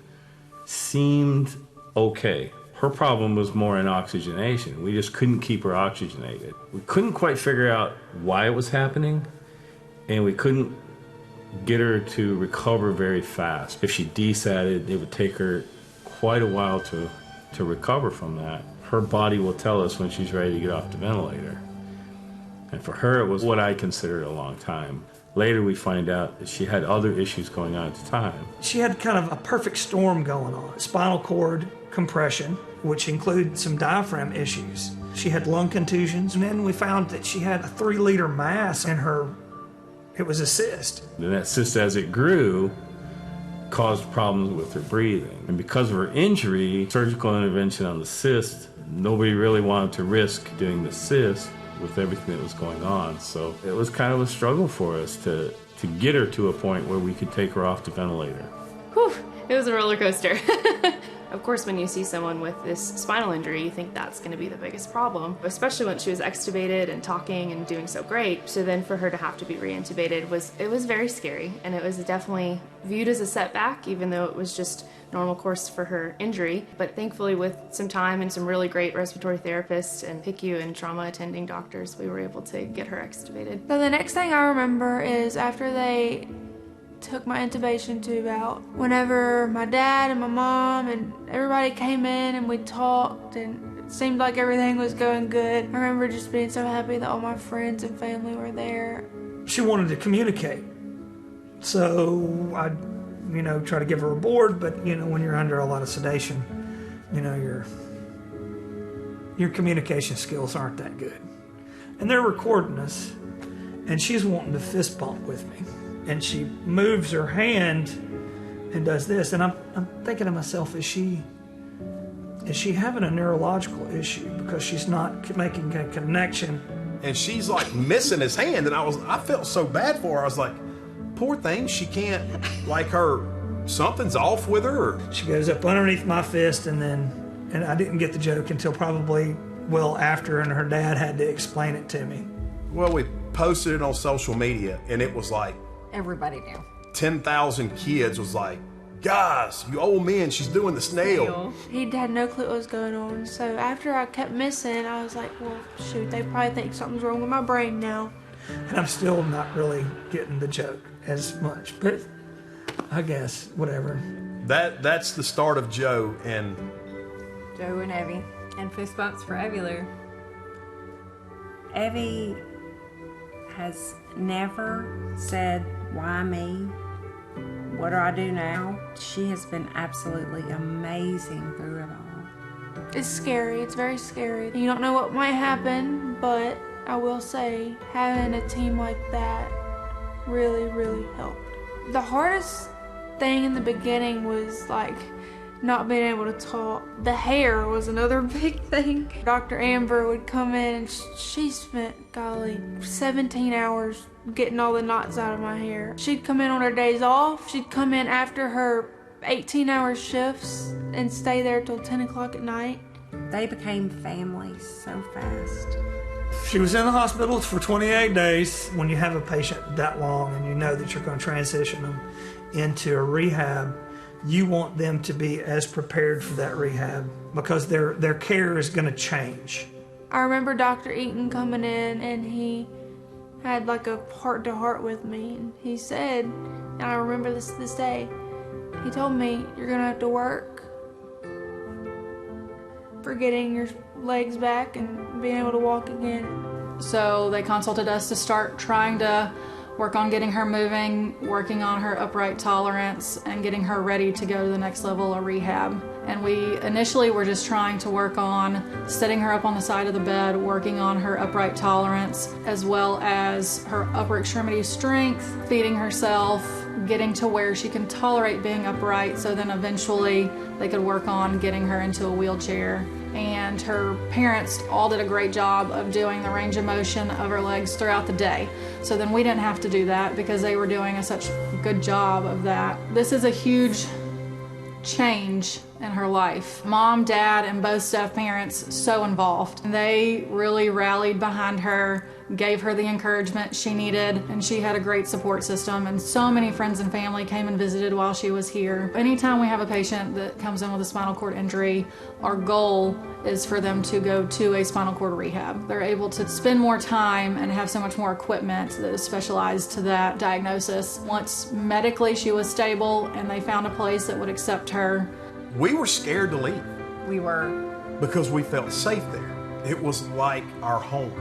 seemed okay. Her problem was more in oxygenation. We just couldn't keep her oxygenated. We couldn't quite figure out why it was happening, and we couldn't get her to recover very fast. If she desatted, it would take her quite a while to recover from that. Her body will tell us when she's ready to get off the ventilator. And for her, it was what I considered a long time. Later, we find out that she had other issues going on at the time. She had kind of a perfect storm going on. Spinal cord compression, which included some diaphragm issues. She had lung contusions, and then we found that she had a 3-liter mass in her, it was a cyst. And that cyst, as it grew, caused problems with her breathing. And because of her injury, surgical intervention on the cyst, nobody really wanted to risk doing the cyst with everything that was going on. So it was kind of a struggle for us to get her to a point where we could take her off the ventilator. Whew, it was a roller coaster. Of course, when you see someone with this spinal injury, you think that's going to be the biggest problem, especially when she was extubated and talking and doing so great. So then for her to have to be reintubated was very scary, and it was definitely viewed as a setback, even though it was just normal course for her injury. But thankfully, with some time and some really great respiratory therapists and PICU and trauma attending doctors, we were able to get her extubated. So the next thing I remember is after they took my intubation tube out, whenever my dad and my mom and everybody came in and we talked, and it seemed like everything was going good. I remember just being so happy that all my friends and family were there. She wanted to communicate, so I try to give her a board, but when you're under a lot of sedation, your communication skills aren't that good. And they're recording us, and she's wanting to fist bump with me. And she moves her hand and does this, and I'm thinking to myself, is she having a neurological issue because she's not making a connection? And she's like missing his hand, and I felt so bad for her. I was like, poor thing, she can't, like something's off with her. She goes up underneath my fist, and I didn't get the joke until probably after, and her dad had to explain it to me. Well, we posted it on social media, and it was like, everybody knew. 10,000 kids was like, guys, you old men, she's doing the snail. He had no clue what was going on. So after I kept missing, I was like, well, shoot, they probably think something's wrong with my brain now. And I'm still not really getting the joke as much, but I guess, whatever. That's the start of Joe and Evie. And fist bumps for Evie Lou. Evie has never said, why me? What do I do now? She has been absolutely amazing through it all. It's scary. It's very scary. You don't know what might happen, but I will say having a team like that really, really helped. The hardest thing in the beginning was not being able to talk. The hair was another big thing. Dr. Amber would come in and she spent, 17 hours getting all the knots out of my hair. She'd come in on her days off. She'd come in after her 18-hour shifts and stay there till 10 o'clock at night. They became family so fast. She was in the hospital for 28 days. When you have a patient that long and you know that you're going to transition them into a rehab, you want them to be as prepared for that rehab because their care is going to change. I remember Dr. Eaton coming in, and he had a heart-to-heart with me. And he said, and I remember this day, he told me, you're going to have to work for getting your legs back and being able to walk again. So they consulted us to start trying to work on getting her moving, working on her upright tolerance, and getting her ready to go to the next level of rehab. And we initially were just trying to work on setting her up on the side of the bed, working on her upright tolerance, as well as her upper extremity strength, feeding herself, getting to where she can tolerate being upright, so then eventually they could work on getting her into a wheelchair. And her parents all did a great job of doing the range of motion of her legs throughout the day. So then we didn't have to do that because they were doing such a good job of that. This is a huge change in her life. Mom, dad, and both step parents so involved. They really rallied behind her, gave her the encouragement she needed, and she had a great support system, and so many friends and family came and visited while she was here. Anytime we have a patient that comes in with a spinal cord injury, our goal is for them to go to a spinal cord rehab. They're able to spend more time and have so much more equipment that is specialized to that diagnosis. Once medically she was stable and they found a place that would accept her, we were scared to leave. We were. Because we felt safe there. It was like our home.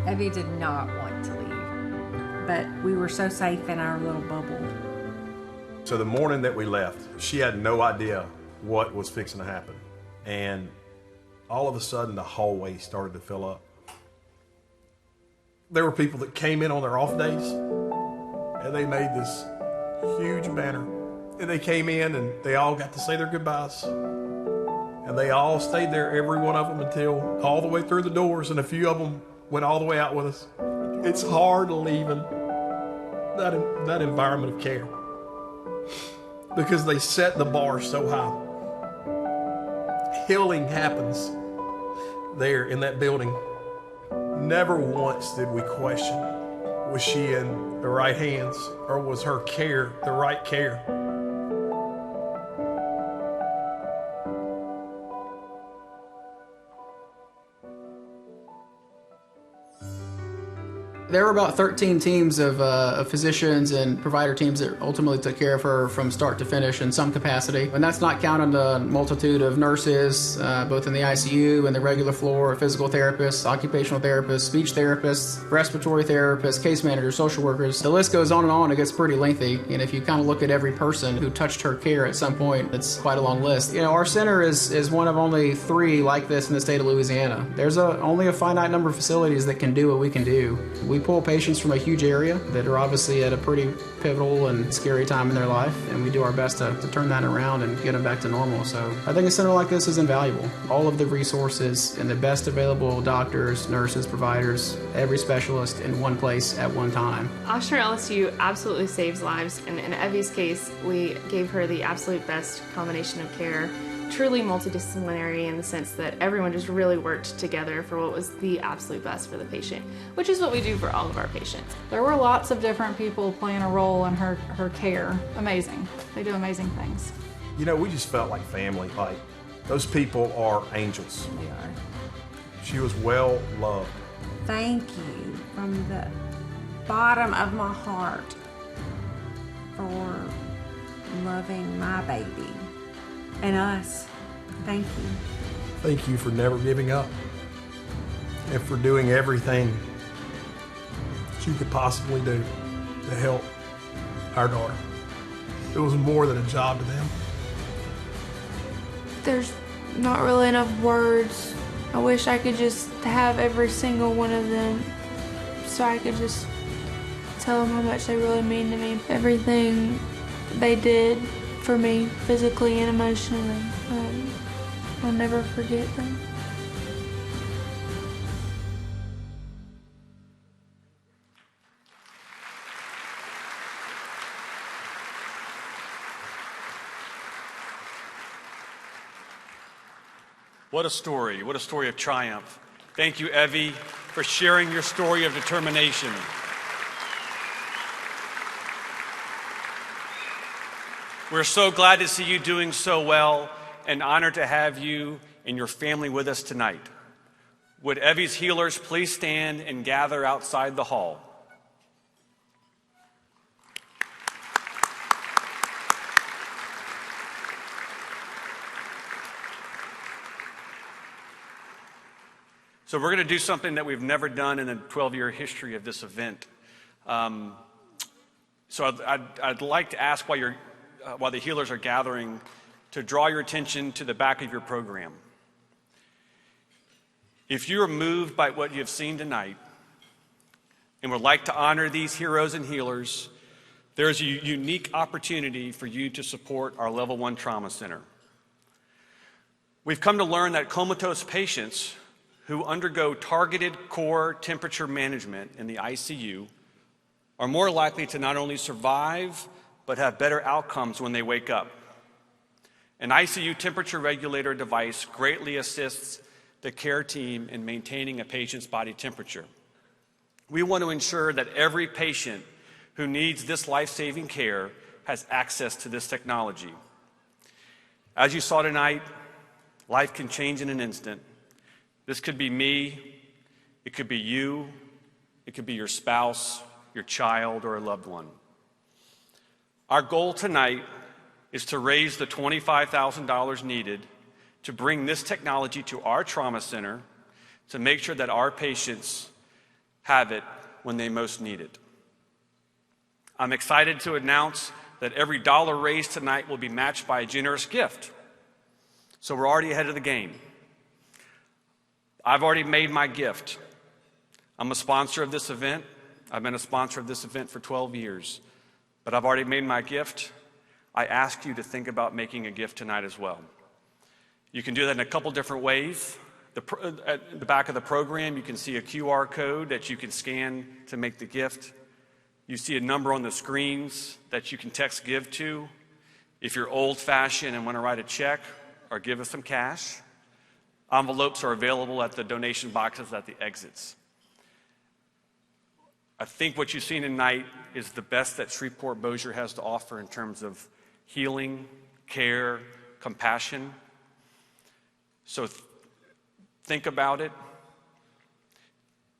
Evie did not want to leave. But we were so safe in our little bubble. So the morning that we left, she had no idea what was fixing to happen. And all of a sudden, the hallway started to fill up. There were people that came in on their off days, and they made this huge banner. And they came in, and they all got to say their goodbyes. And they all stayed there, every one of them, until all the way through the doors, and a few of them went all the way out with us. It's hard leaving that environment of care because they set the bar so high. Healing happens there in that building. Never once did we question, was she in the right hands or was her care the right care? There were about 13 teams of physicians and provider teams that ultimately took care of her from start to finish in some capacity. And that's not counting the multitude of nurses, both in the ICU and the regular floor, physical therapists, occupational therapists, speech therapists, respiratory therapists, case managers, social workers. The list goes on and on. It gets pretty lengthy. And if you kind of look at every person who touched her care at some point, it's quite a long list. You know, our center is one of only 3 like this in the state of Louisiana. There's only a finite number of facilities that can do what we can do. We pull patients from a huge area that are obviously at a pretty pivotal and scary time in their life, and we do our best to turn that around and get them back to normal. So I think a center like this is invaluable. All of the resources and the best available doctors, nurses, providers, every specialist in one place at one time. Ochsner LSU absolutely saves lives, and in Evie's case, we gave her the absolute best combination of care. Truly multidisciplinary in the sense that everyone just really worked together for what was the absolute best for the patient, which is what we do for all of our patients. There were lots of different people playing a role in her care. Amazing. They do amazing things. You know, we just felt like family. Like, those people are angels. They are. She was well loved. Thank you from the bottom of my heart for loving my baby. And us. Thank you. Thank you for never giving up and for doing everything that you could possibly do to help our daughter. It was more than a job to them. There's not really enough words. I wish I could just have every single one of them so I could just tell them how much they really mean to me. Everything they did for me, physically and emotionally. I'll never forget them. What a story of triumph. Thank you, Evie, for sharing your story of determination. We're so glad to see you doing so well and honored to have you and your family with us tonight. Would Evie's healers please stand and gather outside the hall? So we're going to do something that we've never done in the 12-year history of this event. So I'd like to ask while the healers are gathering, to draw your attention to the back of your program. If you are moved by what you have seen tonight and would like to honor these heroes and healers, there is a unique opportunity for you to support our Level 1 Trauma Center. We've come to learn that comatose patients who undergo targeted core temperature management in the ICU are more likely to not only survive, but have better outcomes when they wake up. An ICU temperature regulator device greatly assists the care team in maintaining a patient's body temperature. We want to ensure that every patient who needs this life-saving care has access to this technology. As you saw tonight, life can change in an instant. This could be me, it could be you, it could be your spouse, your child, or a loved one. Our goal tonight is to raise the $25,000 needed to bring this technology to our trauma center to make sure that our patients have it when they most need it. I'm excited to announce that every dollar raised tonight will be matched by a generous gift. So we're already ahead of the game. I've already made my gift. I'm a sponsor of this event. I've been a sponsor of this event for 12 years, but I've already made my gift. I ask you to think about making a gift tonight as well. You can do that in a couple different ways. At the back of the program, you can see a QR code that you can scan to make the gift. You see a number on the screens that you can text give to. If you're old-fashioned and want to write a check or give us some cash, envelopes are available at the donation boxes at the exits. I think what you've seen tonight is the best that Shreveport-Bossier has to offer in terms of healing, care, compassion. So think about it.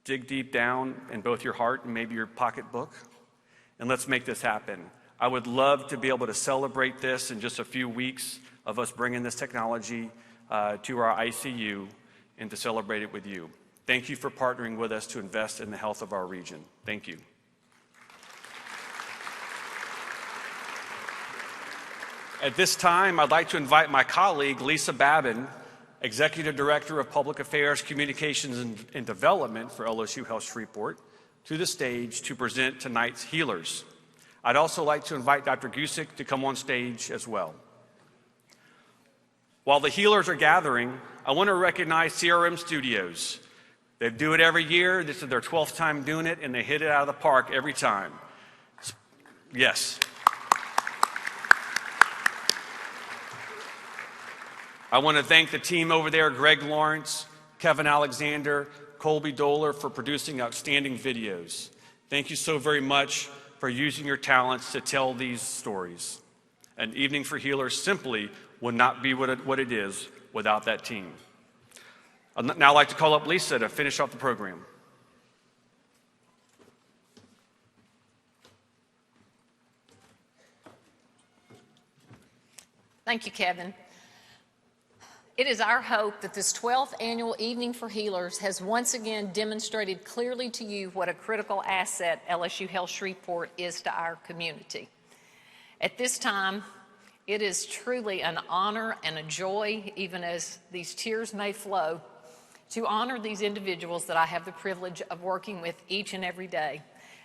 Dig deep down in both your heart and maybe your pocketbook, and let's make this happen. I would love to be able to celebrate this in just a few weeks of us bringing this technology to our ICU and to celebrate it with you. Thank you for partnering with us to invest in the health of our region. Thank you. At this time, I'd like to invite my colleague, Lisa Babin, Executive Director of Public Affairs, Communications, and Development for LSU Health Shreveport, to the stage to present tonight's healers. I'd also like to invite Dr. Gusick to come on stage as well. While the healers are gathering, I want to recognize CRM Studios. They do it every year. This is their 12th time doing it, and they hit it out of the park every time. Yes. I want to thank the team over there, Greg Lawrence, Kevin Alexander, Colby Doler, for producing outstanding videos. Thank you so very much for using your talents to tell these stories. An evening for healers simply would not be what it is without that team. I'd now like to call up Lisa to finish off the program. Thank you, Kevin. It is our hope that this 12th annual Evening for Healers has once again demonstrated clearly to you what a critical asset LSU Health Shreveport is to our community. At this time, it is truly an honor and a joy, even as these tears may flow, to honor these individuals that I have the privilege of working with each and every day.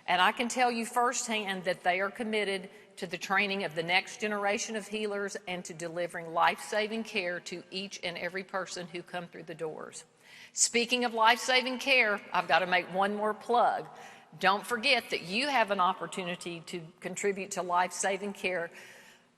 And I can tell you firsthand that they are committed to the training of the next generation of healers and to delivering life-saving care to each and every person who come through the doors. Speaking of life-saving care, I've got to make one more plug. Don't forget that you have an opportunity to contribute to life-saving care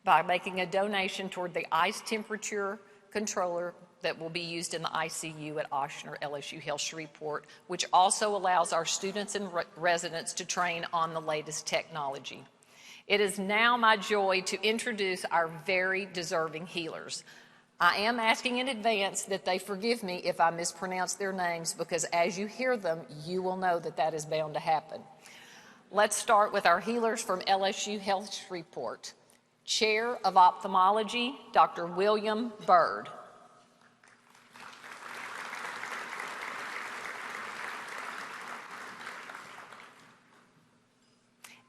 by making a donation toward the ice temperature controller that will be used in the ICU at Ochsner LSU Health Shreveport, which also allows our students and residents to train on the latest technology. It is now my joy to introduce our very deserving healers. I am asking in advance that they forgive me if I mispronounce their names, because as you hear them, you will know that that is bound to happen. Let's start with our healers from LSU Health Shreveport. Chair of Ophthalmology, Dr. William Bird.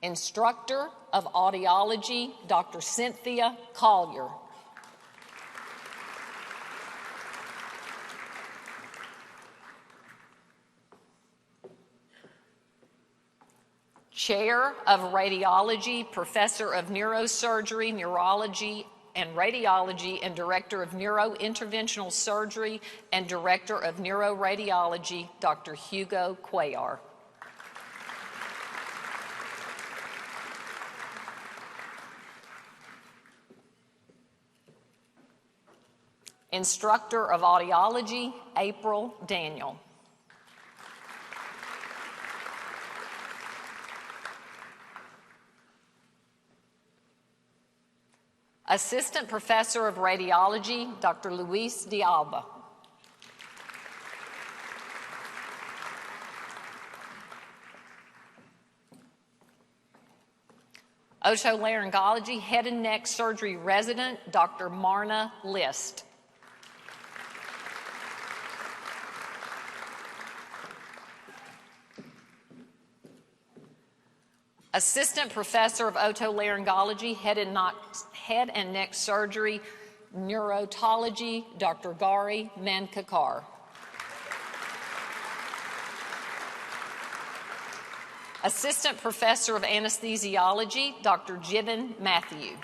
Instructor of Audiology, Dr. Cynthia Collier. Chair of Radiology, Professor of Neurosurgery, Neurology, and Radiology, and Director of Neurointerventional Surgery and Director of Neuroradiology, Dr. Hugo Cuellar. Instructor of Audiology, April Daniel. Assistant Professor of Radiology, Dr. Luis de Alba. Otolaryngology, Head and Neck Surgery Resident, Dr. Marna List. Assistant Professor of Otolaryngology, Head and Neck Surgery, Neurotology, Dr. Gari Mankakar. Assistant Professor of Anesthesiology, Dr. Jibin Matthew.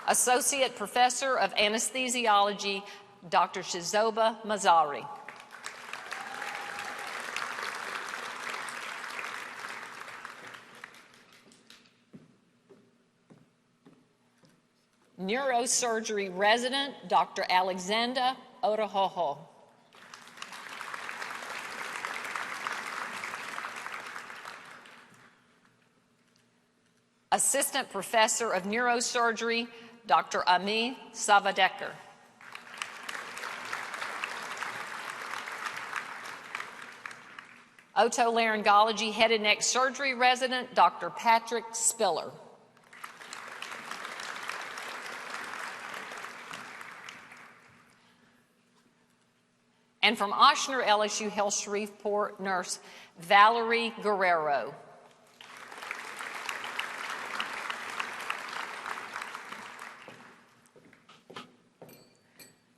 Associate Professor of Anesthesiology, Dr. Shizoba Mazari. Neurosurgery Resident, Dr. Alexander Otahoho. Assistant Professor of Neurosurgery, Dr. Ami Savadeker. Otolaryngology Head and Neck Surgery Resident, Dr. Patrick Spiller. And from Ochsner LSU Health Shreveport, Nurse Valerie Guerrero.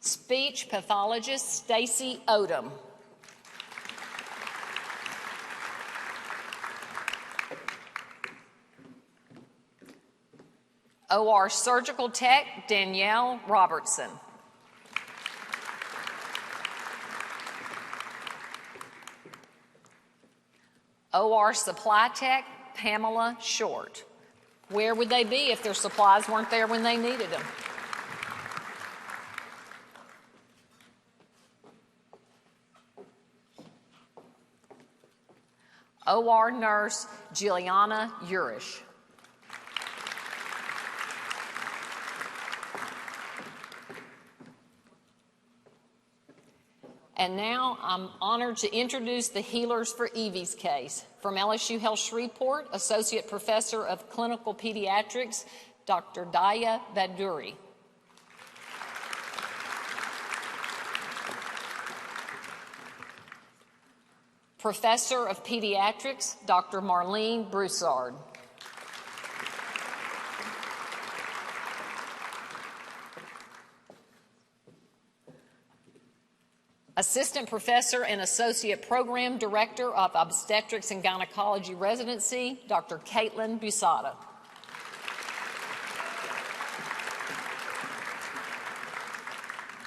Speech pathologist Stacy Odom. OR surgical tech Danielle Robertson. OR supply tech Pamela Short. Where would they be if their supplies weren't there when they needed them? OR nurse Juliana Urish. And now I'm honored to introduce the healers for Evie's case. From LSU Health Shreveport, Associate Professor of Clinical Pediatrics, Dr. Daya Baduri. Professor of Pediatrics, Dr. Marlene Broussard. Assistant Professor and Associate Program Director of Obstetrics and Gynecology Residency, Dr. Caitlin Busada.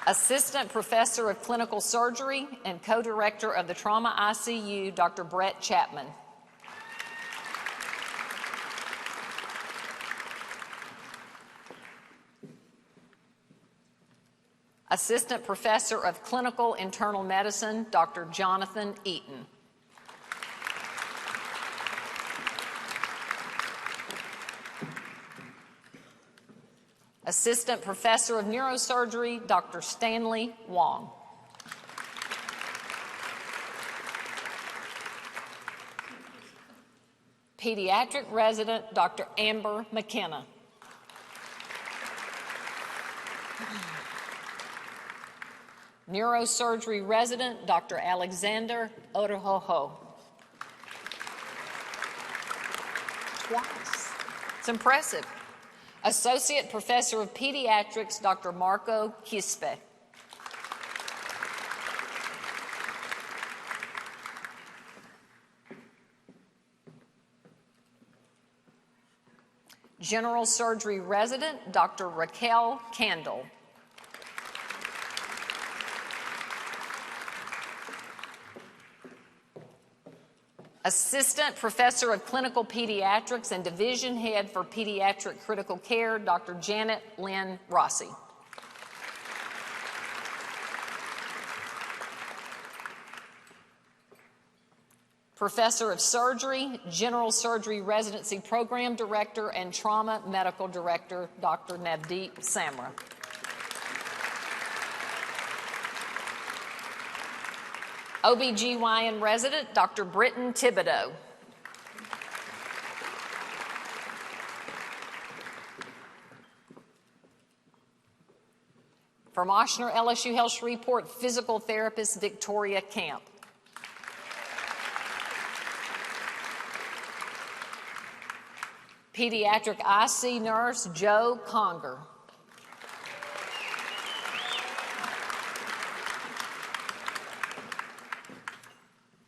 Assistant Professor of Clinical Surgery and Co-Director of the Trauma ICU, Dr. Brett Chapman. Assistant Professor of Clinical Internal Medicine, Dr. Jonathan Eaton. Assistant Professor of Neurosurgery, Dr. Stanley Wong. Pediatric Resident, Dr. Amber McKenna. Neurosurgery Resident, Dr. Alexander Otahoho. Twice. It's impressive. Associate Professor of Pediatrics, Dr. Marco Quispe. General Surgery Resident, Dr. Raquel Candle. Assistant Professor of Clinical Pediatrics and Division Head for Pediatric Critical Care, Dr. Janet Lynn Rossi. Professor of Surgery, General Surgery Residency Program Director and Trauma Medical Director, Dr. Navdeep Samra. OBGYN Resident, Dr. Britton Thibodeau. From Ochsner LSU Health Shreveport, Physical Therapist Victoria Camp. Pediatric IC nurse Joe Conger.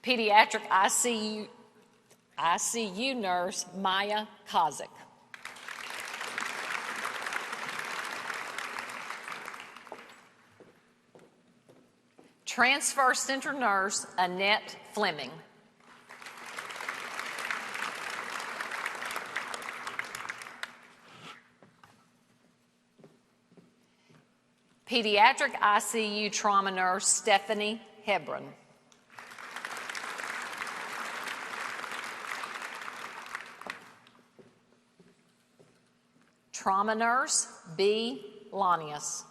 Pediatric ICU nurse Maya Kozik. Transfer center nurse Annette Fleming. Pediatric ICU trauma nurse Stephanie Hebron. Trauma nurse B. Lanius.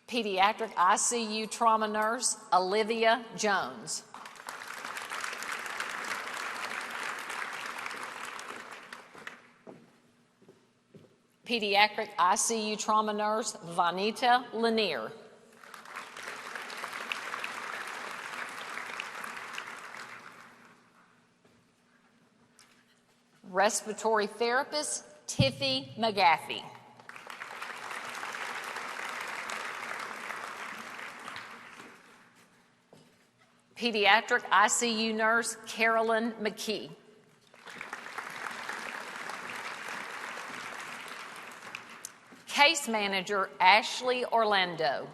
Pediatric ICU trauma nurse Olivia Jones. Pediatric ICU trauma nurse Vanita Lanier. Respiratory therapist Tiffy McGaffey. Pediatric ICU nurse Carolyn McKee. Case manager Ashley Orlando.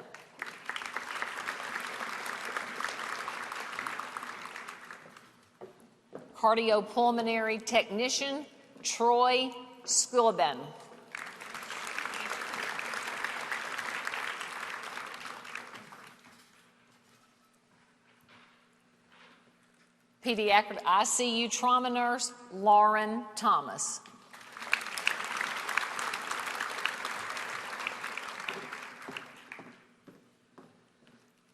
Cardiopulmonary technician Troy Skulben. Pediatric ICU trauma nurse Lauren Thomas.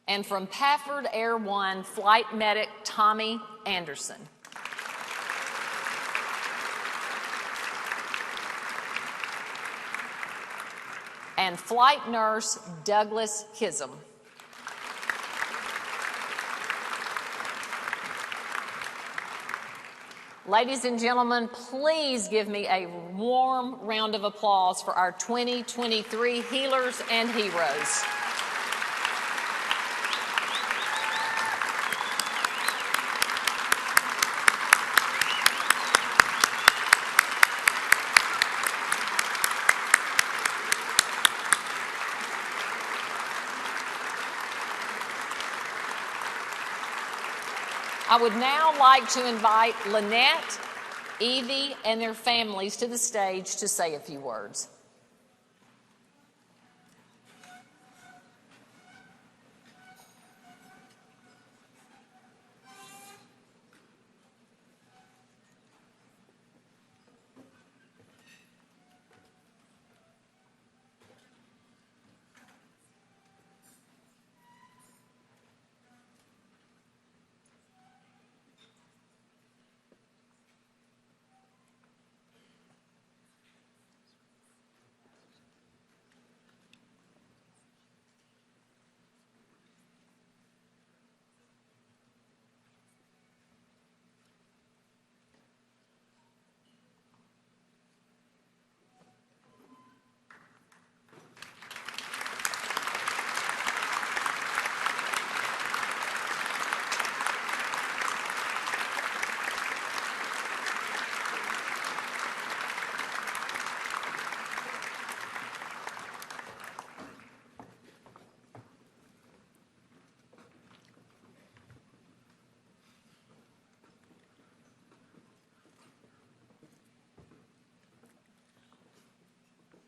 And from Pafford Air One, flight medic Tommy Anderson. And flight nurse Douglas Kism. Ladies and gentlemen, please give me a warm round of applause for our 2023 Healers and Heroes. I would now like to invite Lynette, Evie, and their families to the stage to say a few words.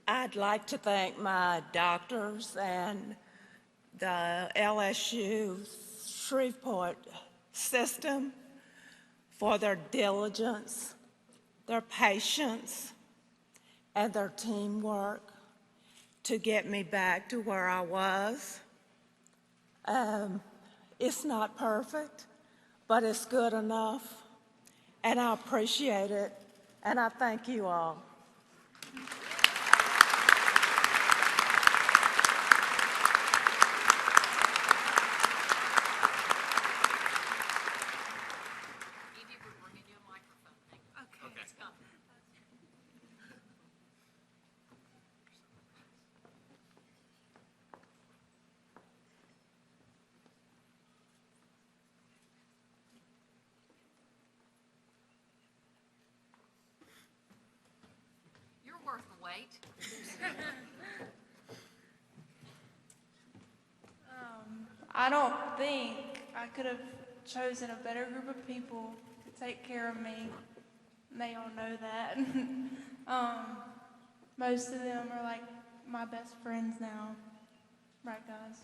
I'd like to thank my doctors and the LSU Shreveport system for their diligence, their patience, and their teamwork to get me back to where I was. It's not perfect, but it's good enough, and I appreciate it, and I thank you all. Right? I don't think I could have chosen a better group of people to take care of me. They all know that. Most of them are like my best friends now. Right, guys?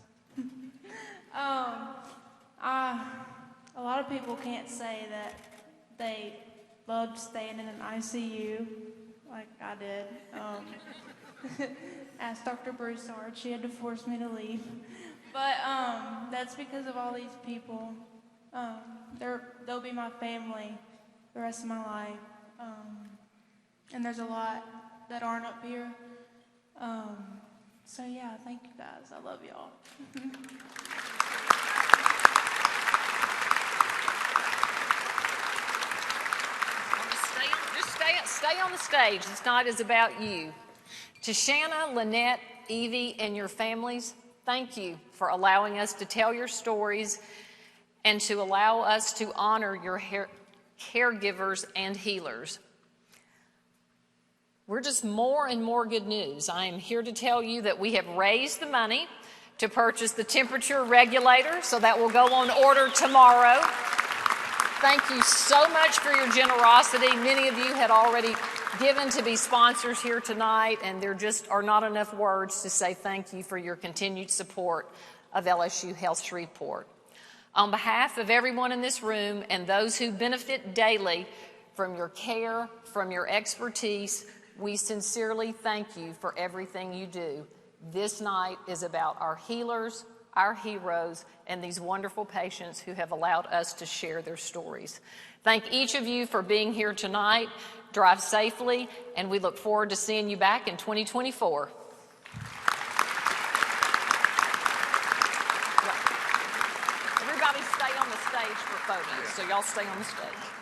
A lot of people can't say that they loved staying in an ICU like I did. Ask Dr. Broussard. She had to force me to leave. But that's because of all these people. They'll be my family the rest of my life. And there's a lot that aren't up here. So yeah, thank you guys. I love y'all. Stay on the stage. This night is about you. To Shanna, Lynette, Evie, and your families, thank you for allowing us to tell your stories and to allow us to honor your caregivers and healers. We're just more and more good news. I am here to tell you that we have raised the money to purchase the temperature regulator, so that will go on order tomorrow. Thank you so much for your generosity. Many of you had already given to be sponsors here tonight, and there just are not enough words to say thank you for your continued support of LSU Health Shreveport. On behalf of everyone in this room and those who benefit daily from your care, from your expertise, we sincerely thank you for everything you do. This night is about our healers, our heroes, and these wonderful patients who have allowed us to share their stories. Thank each of you for being here tonight. Drive safely, and we look forward to seeing you back in 2024. Everybody stay on the stage for photos, so y'all stay on the stage.